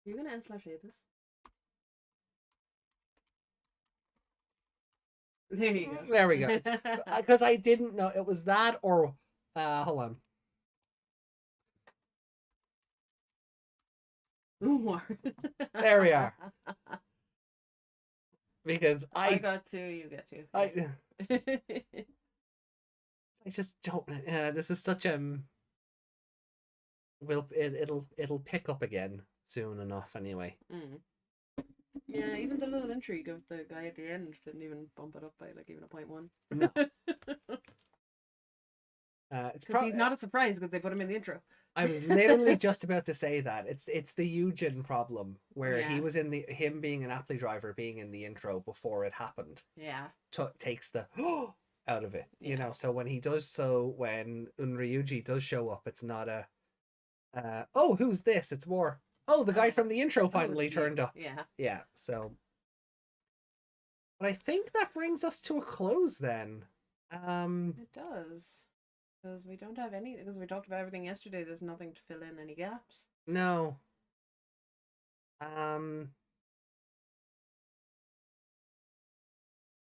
You're gonna n/a this. There you go. There we go. Because I didn't know it was that or. Hold on. There we are. Because I got two, you get two. I just don't. This is such it'll pick up again soon enough anyway. Yeah, even the little intrigue of the guy at the end didn't even bump it up by like even a 0.1. No. It's because he's not a surprise because they put him in the intro. I'm literally just about to say that it's the Eugen problem where Yeah. he was in him being an Apply driver being in the intro before it happened. Yeah. Takes the out of it, you know. So when when Unryuji does show up, it's not a oh, who's this? It's more, oh, the guy from the intro finally turned up. Yeah. Yeah. So, but I think that brings us to a close then. It does. Because we don't have any, because we talked about everything yesterday, there's nothing to fill in any gaps. No.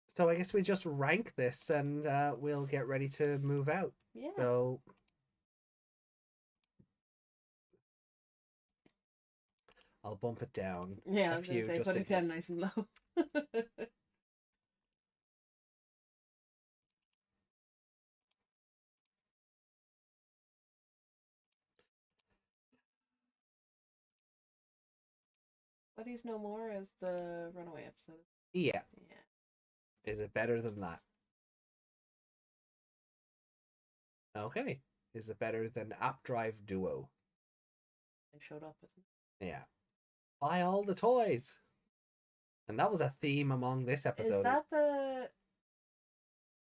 So I guess we just rank this and we'll get ready to move out. Yeah. So I'll bump it down. Yeah, I was going to say, put it down nice and low. Buddies No More is the Runaway episode. Yeah. Yeah. Is it better than that? Okay. Is it better than App Drive Duo? It showed up, isn't Yeah. Buy all the toys. And that was a theme among this it? Is episode. that the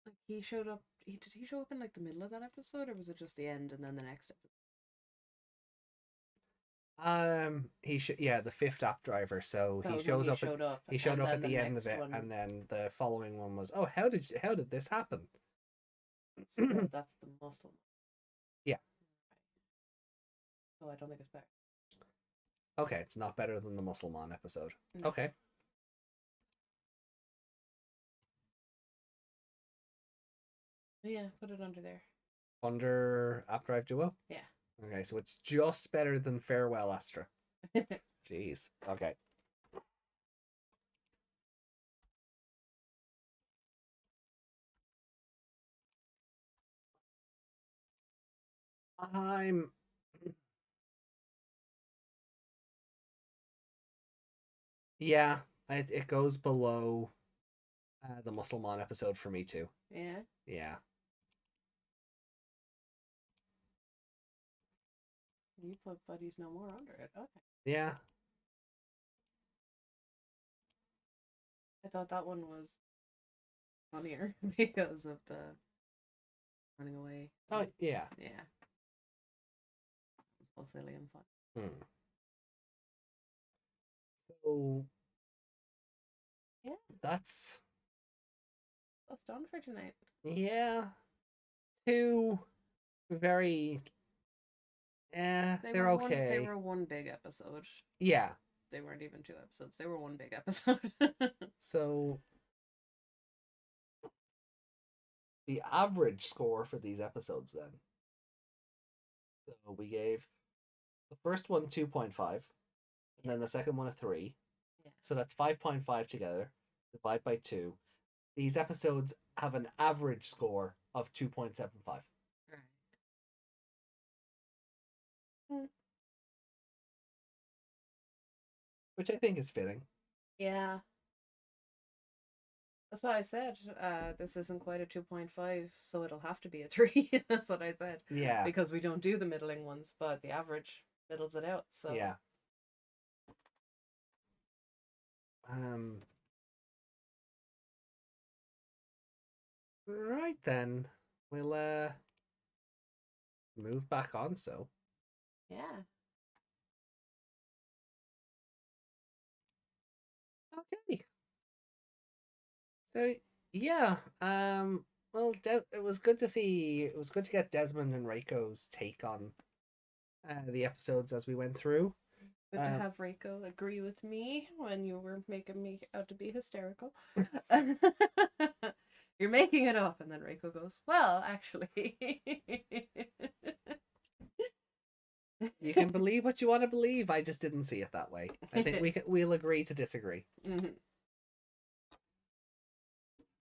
like he showed up? Did he show up in like the middle of that episode, or was it just the end and then the next episode? Yeah, the fifth app driver. So That he was when shows he up showed up, he showed and up then at the the end of next it, one. and then the following one was, oh, how did this happen? So that's the muscle. Yeah. Oh, I don't think it's better. Okay, it's not better than the Musclemon episode. No. Okay. Yeah, put it under there. Under App Drive Duo? Yeah. Okay, so it's just better than Farewell Astra. Jeez. Okay. I'm yeah, it goes below the Musclemon episode for me too. Yeah. Yeah. You put Buddies No More under it. Okay. Yeah. I thought that one was funnier because of the running away. Oh, yeah. Yeah. It's all silly and fun. Hmm. So Yeah. that's done for tonight. yeah. Two very they're okay. They were one big episode. Yeah. They weren't even two episodes. They were one big episode. So the average score for these episodes then. So we gave the first one 2.5, and then the second one a 3. Yeah. So that's 5.5 together. Divide by 2. These episodes have an average score of 2.75. Right. Hmm. Which I think is fitting. Yeah. That's what I said. This isn't quite a 2.5, so it'll have to be a 3. That's what I said. Yeah. Because we don't do the middling ones, but the average middles it out. So yeah. Right then. We'll move back on so. Yeah. Okay. So yeah, well, it was good to see. It was good to get Desmond and Reiko's take on the episodes as we went through. Good to have Reiko agree with me when you were making me out to be hysterical. You're making it up, and then Reiko goes, "Well, actually." You can believe what you want to believe. I just didn't see it that way. I think we'll agree to disagree. Mm-hmm.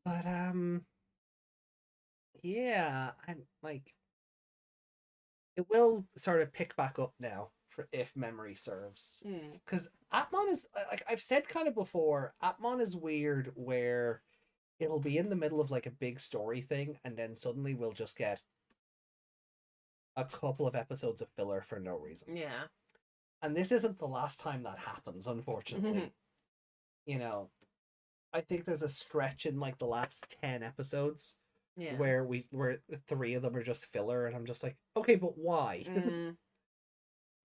But yeah, I'm like, it will sort of pick back up now for if memory serves, because Appmon is like I've said kind of before. Appmon is weird where it'll be in the middle of like a big story thing, and then suddenly we'll just get a couple of episodes of filler for no reason. Yeah. And this isn't the last time that happens, unfortunately. You know, I think there's a stretch in like the last 10 episodes where 3 of them are just filler, and I'm just like, okay, but why?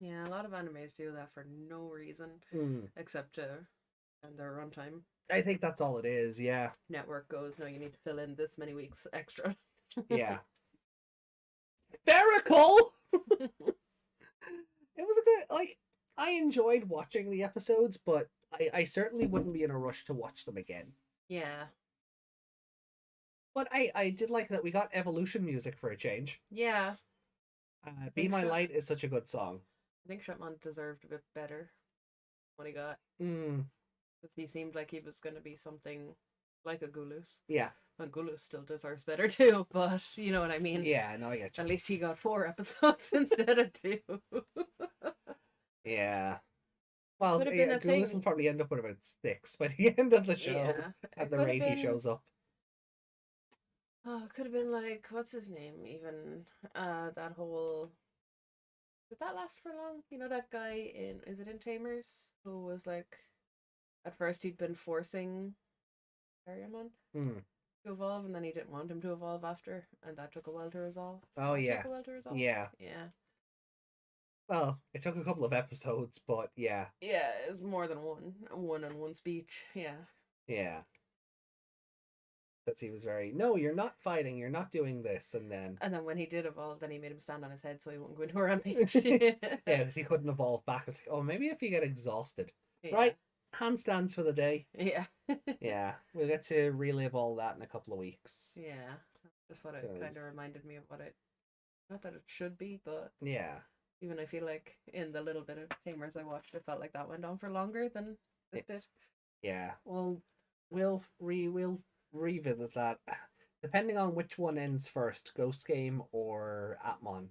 Yeah, a lot of animes do that for no reason except to end their runtime. I think that's all it is, yeah. Network goes, no, you need to fill in this many weeks extra. Yeah. Spherical! It was a good, like, I enjoyed watching the episodes, but I certainly wouldn't be in a rush to watch them again. Yeah. But I did like that we got evolution music for a change. Yeah. Be My Light is such a good song. I think Appmon deserved a bit better what he got. Because he seemed like he was going to be something like a Gulus. Yeah. And Gulus still deserves better too, but you know what I mean? Yeah, no, I get you. At least he got 4 episodes instead of 2. Yeah. Well, Could have been yeah, a Goulis will thing. probably end up with about 6 by the end of the show Yeah, at it the could have rate he been. shows up. Oh, it could have been like what's his name? Even that whole. Did that last for long? You know that guy in is it in Tamers who was like at first he'd been forcing Ariamon Hmm. to evolve, and then he didn't want him to evolve after, and that took a while to resolve. Oh That yeah, took a while to resolve. yeah. Yeah. Well, it took a couple of episodes, but yeah, Yeah, it was more than one and one speech. Yeah. yeah. Because he was very, no, you're not fighting, you're not doing this, and then And then when he did evolve, then he made him stand on his head so he wouldn't go into a rampage. yeah, because he couldn't evolve back. It's like, oh, maybe if you get exhausted, Yeah. right? Handstands for the day. Yeah. Yeah, we'll get to relive all that in a couple of weeks. Yeah. That's what it kind 'Cause- of reminded me of what it. Not that it should be, but Yeah, even I feel like in the little bit of Tamers I watched, it felt like that went on for longer than this did. yeah. Well, we'll revisit that depending on which one ends first, Ghost Game or Appmon.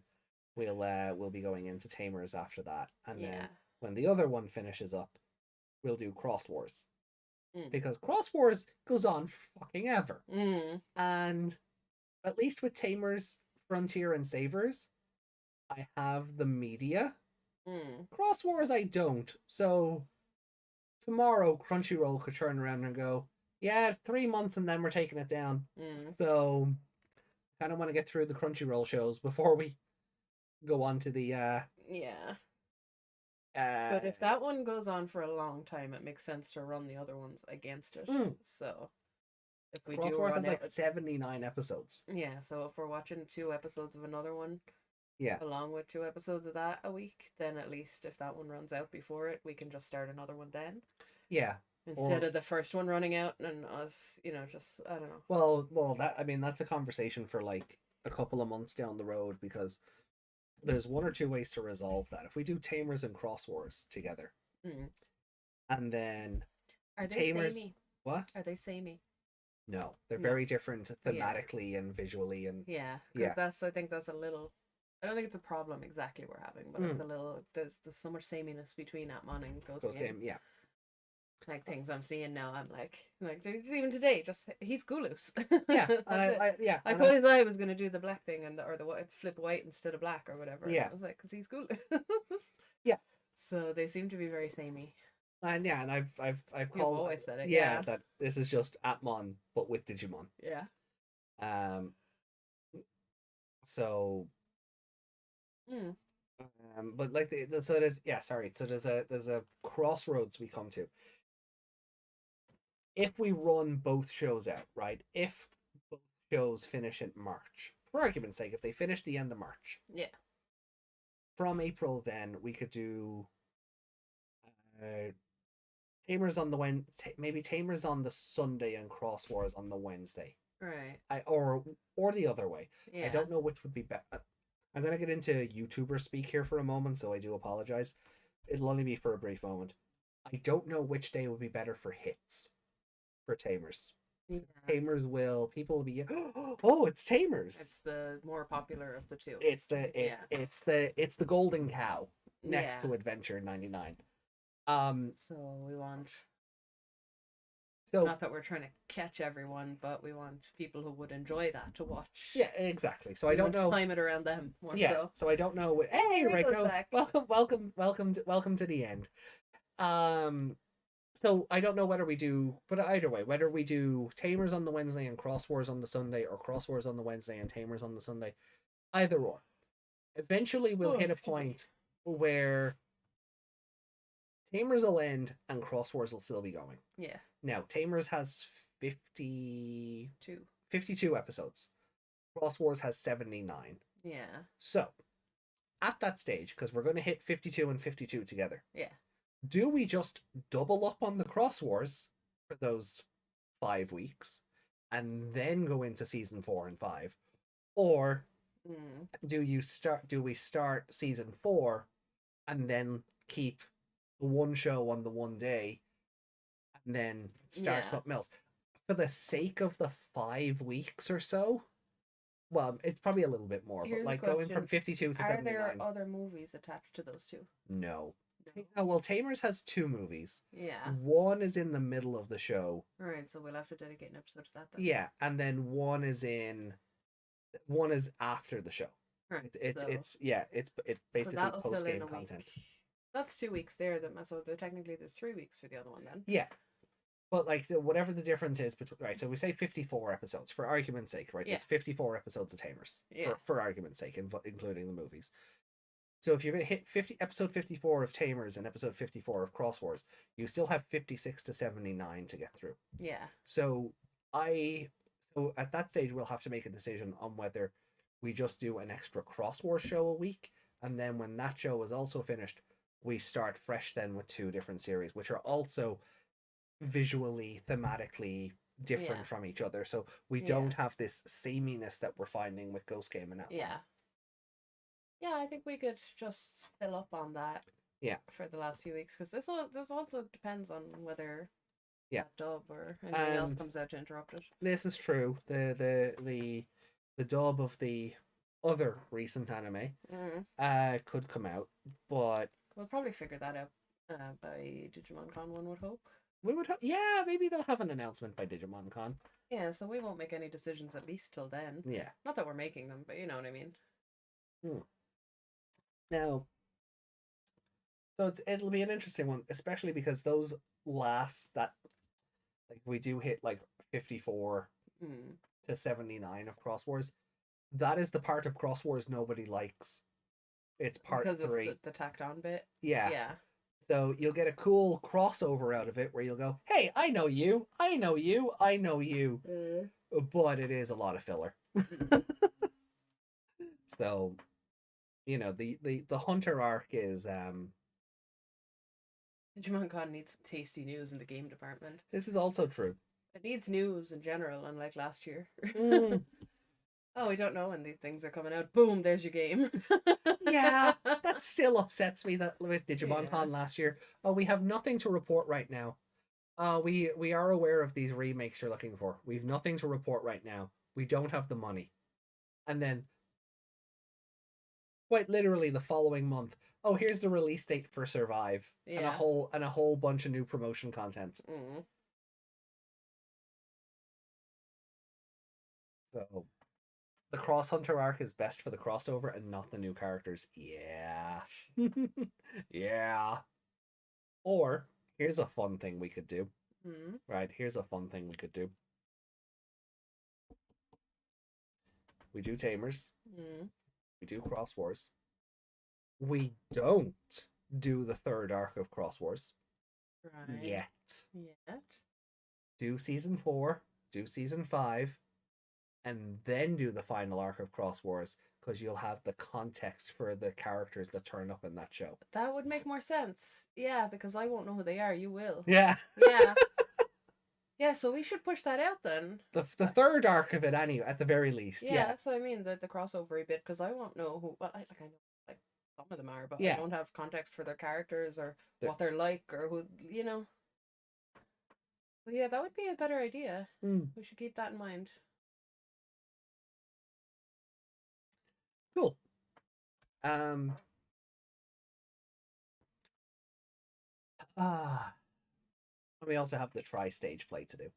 We'll be going into Tamers after that, and Yeah. then when the other one finishes up, we'll do Cross Wars Mm. because Cross Wars goes on fucking ever, Mm. and at least with Tamers, Frontier, and Savers, I have the media. Mm. Cross Wars, I don't. So tomorrow, Crunchyroll could turn around and go, "Yeah, 3 months, and then we're taking it down." Mm. So, kind of want to get through the Crunchyroll shows before we go on to the Yeah. But if that one goes on for a long time, it makes sense to run the other ones against it. Mm. So if we Cross do Wars run has like it, 79 episodes. yeah. So if we're watching 2 episodes of another one, Yeah, along with 2 episodes of that a week, then at least if that one runs out before it, we can just start another one then yeah. instead of the first one running out and us, just I don't know. Well, that I mean that's a conversation for like a couple of months down the road because there's one or two ways to resolve that. If we do Tamers and Cross Wars together, Mm. and then Are they Tamers, samey? what? Are they samey? No, they're No. very different thematically and visually, and Yeah, Yeah. because I think that's a little. I don't think it's a problem exactly we're having, but it's a little. There's so much sameness between Appmon and Ghost Ghost Game. Game, yeah. Like things I'm seeing now, I'm like even today, just he's Goulous. Yeah, That's it. yeah. I thought his eye was gonna do the black thing or the white, flip white instead of black or whatever. Yeah. And I was like, because he's Goulous. Yeah. So they seem to be very samey. And yeah, and I've You've called always said it. yeah, that this is just Appmon but with Digimon. Yeah. So Mm. but like so there's a crossroads we come to. If we run both shows out, right? If both shows finish in March, for argument's sake, if they finish the end of March, Yeah. from April, then we could do Tamers on the maybe Tamers on the Sunday and Cross Wars on the Wednesday. Right. Or the other way. Yeah. I don't know which would be better. I'm gonna get into YouTuber speak here for a moment, so I do apologize. It'll only be for a brief moment. I don't know which day would be better for hits for Tamers. Yeah. Tamers people will be oh, it's Tamers. It's the more popular of the two. It's the golden cow next Yeah. to Adventure 99. So we want So not that we're trying to catch everyone, but we want people who would enjoy that to watch. yeah, exactly. So We I don't want know. to time it around them more Yeah, so. so I don't know. Hey, Here he goes Rico, back. welcome to the end. So I don't know whether we do, but either way, whether we do Tamers on the Wednesday and Cross Wars on the Sunday, or Cross Wars on the Wednesday and Tamers on the Sunday, either or. Eventually, we'll hit a excuse me. point where Tamers will end and Cross Wars will still be going. Yeah. Now, Tamers has 52 Two. episodes. Cross Wars has 79. Yeah. So, at that stage, because we're going to hit 52 and 52 together, Yeah. do we just double up on the Cross Wars for those 5 weeks and then go into season 4 and 5? Or Mm. do we start season 4 and then keep the one show on the one day and then start Yeah. something else? For the sake of the 5 weeks or so, well, it's probably a little bit more, Here's but the like going question. from 52 to Are 79. there other movies attached to those two? No. Oh, well, Tamers has 2 movies. Yeah. One is in the middle of the show. All right, so we'll have to dedicate an episode to that then. Yeah, and then one is after the show. Right. It's basically that'll fill in post-game a content. week. That's 2 weeks there. So technically there's 3 weeks for the other one then. Yeah. But like whatever the difference is between, right, so we say 54 episodes for argument's sake, right? Yeah. It's 54 episodes of Tamers Yeah. for argument's sake, including the movies. So if you're going to hit episode 54 of Tamers and episode 54 of Cross Wars, you still have 56 to 79 to get through. Yeah. So at that stage we'll have to make a decision on whether we just do an extra Cross Wars show a week, and then when that show is also finished, we start fresh then with 2 different series, which are also visually, thematically different from each other. So we don't have this sameness that we're finding with Ghost Game and Appmon. Yeah. Yeah, I think we could just fill up on that. Yeah. For the last few weeks, because this also depends on whether that dub or anything else comes out to interrupt it. This is true. The dub of the other recent anime could come out, but we'll probably figure that out by Digimon Con, one would hope. We would hope, maybe they'll have an announcement by Digimon Con. Yeah, so we won't make any decisions at least till then. Yeah. Not that we're making them, but you know what I mean. Now, so it'll be an interesting one, especially because those we do hit like 54 to 79 of Cross Wars. That is the part of Cross Wars nobody likes. It's part 3. Of the tacked on bit. Yeah. So you'll get a cool crossover out of it where you'll go, hey, I know you, I know you, I know you. But it is a lot of filler. So, the Hunter arc is Digimon Con needs some tasty news in the game department. This is also true. It needs news in general, unlike last year. Oh, we don't know when these things are coming out. Boom, there's your game. Yeah, that still upsets me that with Digimon Con last year. Oh, we have nothing to report right now. We are aware of these remakes you're looking for. We've nothing to report right now. We don't have the money. And then, quite literally the following month, oh, here's the release date for Survive. And a whole bunch of new promotion content. So the Cross Hunter arc is best for the crossover and not the new characters. Yeah. Yeah. Or, here's a fun thing we could do. Right, here's a fun thing we could do. We do Tamers. We do Cross Wars. We don't do the 3rd arc of Cross Wars. Right. Yet. Do season 4. Do season 5. And then do the final arc of Cross Wars, because you'll have the context for the characters that turn up in that show. That would make more sense. Yeah, because I won't know who they are. You will. Yeah. Yeah. Yeah, so we should push that out then. The 3rd arc of it, anyway, at the very least. Yeah, that's what I mean, the crossover bit, because I won't know who. Well, I know like some of them are, but I don't have context for their characters or what they're like or who, So yeah, that would be a better idea. We should keep that in mind. Cool. We also have the tri-stage play to do.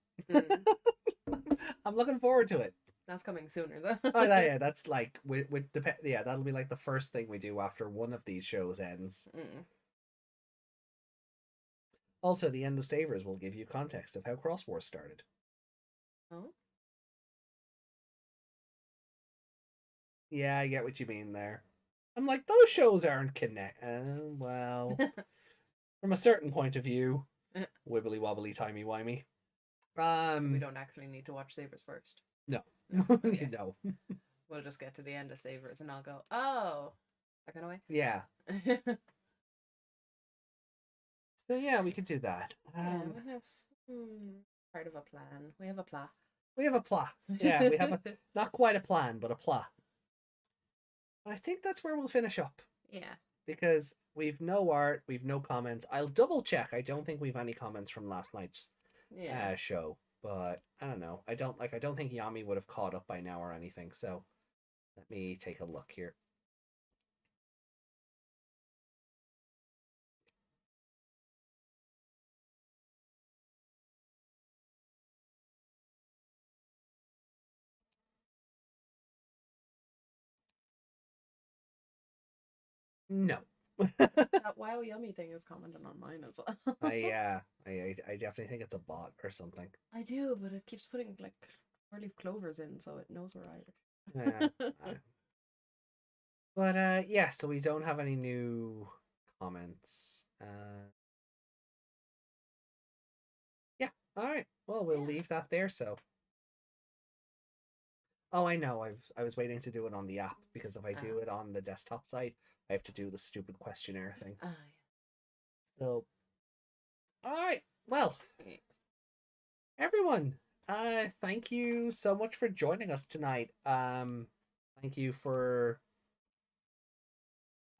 I'm looking forward to it. That's coming sooner though. Oh yeah, that's like that'll be like the first thing we do after one of these shows ends. Also, the end of Savers will give you context of how Cross Wars started. Oh. Yeah, I get what you mean there. I'm like, those shows aren't connected. Well, from a certain point of view, wibbly wobbly, timey wimey. So we don't actually need to watch Sabers first. No. Okay. No. We'll just get to the end of Sabers and I'll go, oh, that kind of way. Yeah. So yeah, we could do that. We have part of a plan. We have a pla. We have a pla. Yeah, we have not quite a plan, but a pla. But I think that's where we'll finish up. Yeah. Because we've no art, we've no comments. I'll double check. I don't think we've any comments from last night's show, but I don't know. I don't think Yami would have caught up by now or anything. So let me take a look here. No. That wow yummy thing is commenting on mine as well. I definitely think it's a bot or something. I do, but it keeps putting like 4-leaf clovers in, so it knows we're Yeah. Irish. But yeah, so we don't have any new comments. Yeah, all right. Well, we'll Yeah. leave that there. So, oh, I know. I was waiting to do it on the app because if I do it on the desktop side, I have to do the stupid questionnaire thing. Yeah. So, all right. Well, everyone, thank you so much for joining us tonight. Thank you for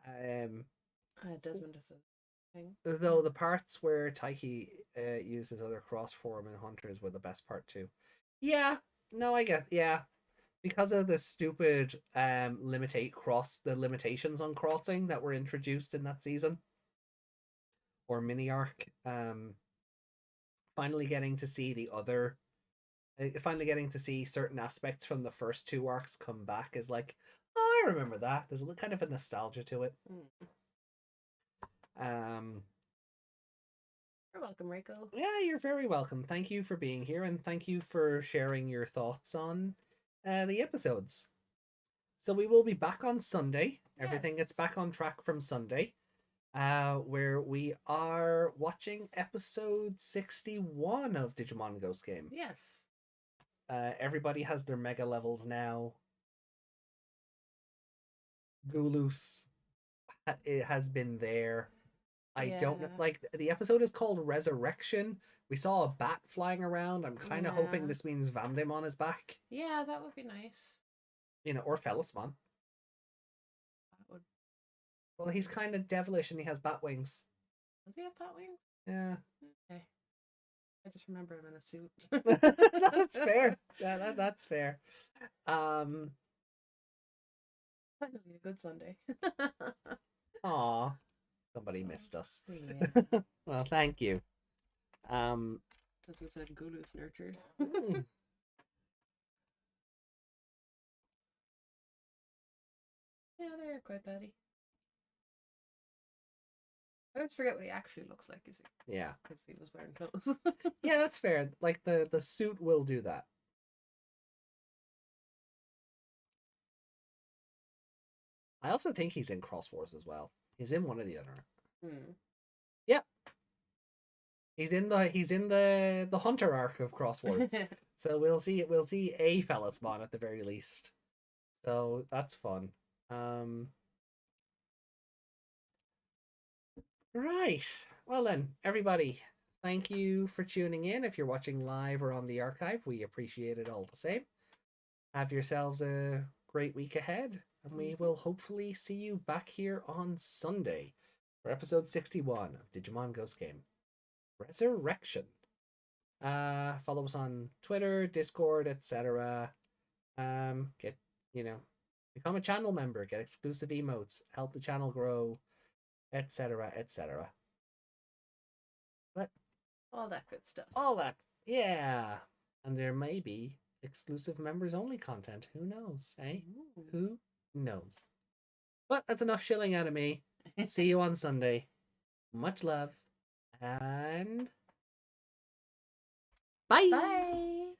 Desmond is a thing. though the parts where Taiki uses other cross form and hunters were the best part too. Yeah, no, I get because of the stupid the limitations on crossing that were introduced in that season or mini arc. Finally getting to see finally getting to see certain aspects from the first two arcs come back is like, oh, I remember that. There's a kind of a nostalgia to it. You're welcome, Reiko. Yeah, you're very welcome. Thank you for being here and thank you for sharing your thoughts on the episodes. So we will be back on Sunday. Everything gets back on track from Sunday, where we are watching episode 61 of Digimon Ghost Game. Yes. Everybody has their mega levels now. Gulus, it has been there. I don't know. Like, the episode is called Resurrection. We saw a bat flying around. I'm kind of hoping this means Vandemon is back. Yeah, that would be nice. You know, or Felismon. That would. Well, he's kind of devilish and he has bat wings. Does he have bat wings? Yeah. Okay. I just remember him in a suit. That's fair. Yeah, that's fair. Finally, a good Sunday. Aw, somebody missed us. Yeah. Well, thank you. As we said, Gulu's nurtured. Yeah, they're quite batty. I always forget what he actually looks like, is he? Yeah. Because he was wearing clothes. Yeah, that's fair. Like, the suit will do that. I also think he's in Cross Wars as well. He's in one or the other. Yep. He's in the Hunter arc of Cross Wars. So we'll see a Felismon at the very least. So that's fun. Right. Well then, everybody, thank you for tuning in. If you're watching live or on the archive, we appreciate it all the same. Have yourselves a great week ahead, and we will hopefully see you back here on Sunday for episode 61 of Digimon Ghost Game Resurrection. Follow us on Twitter, Discord, etc. Get, become a channel member, get exclusive emotes, help the channel grow, etc., etc. But all that good stuff. All that, yeah. And there may be exclusive members only content. Who knows, eh? Ooh. Who knows? But that's enough shilling out of me. See you on Sunday. Much love. And bye. Bye.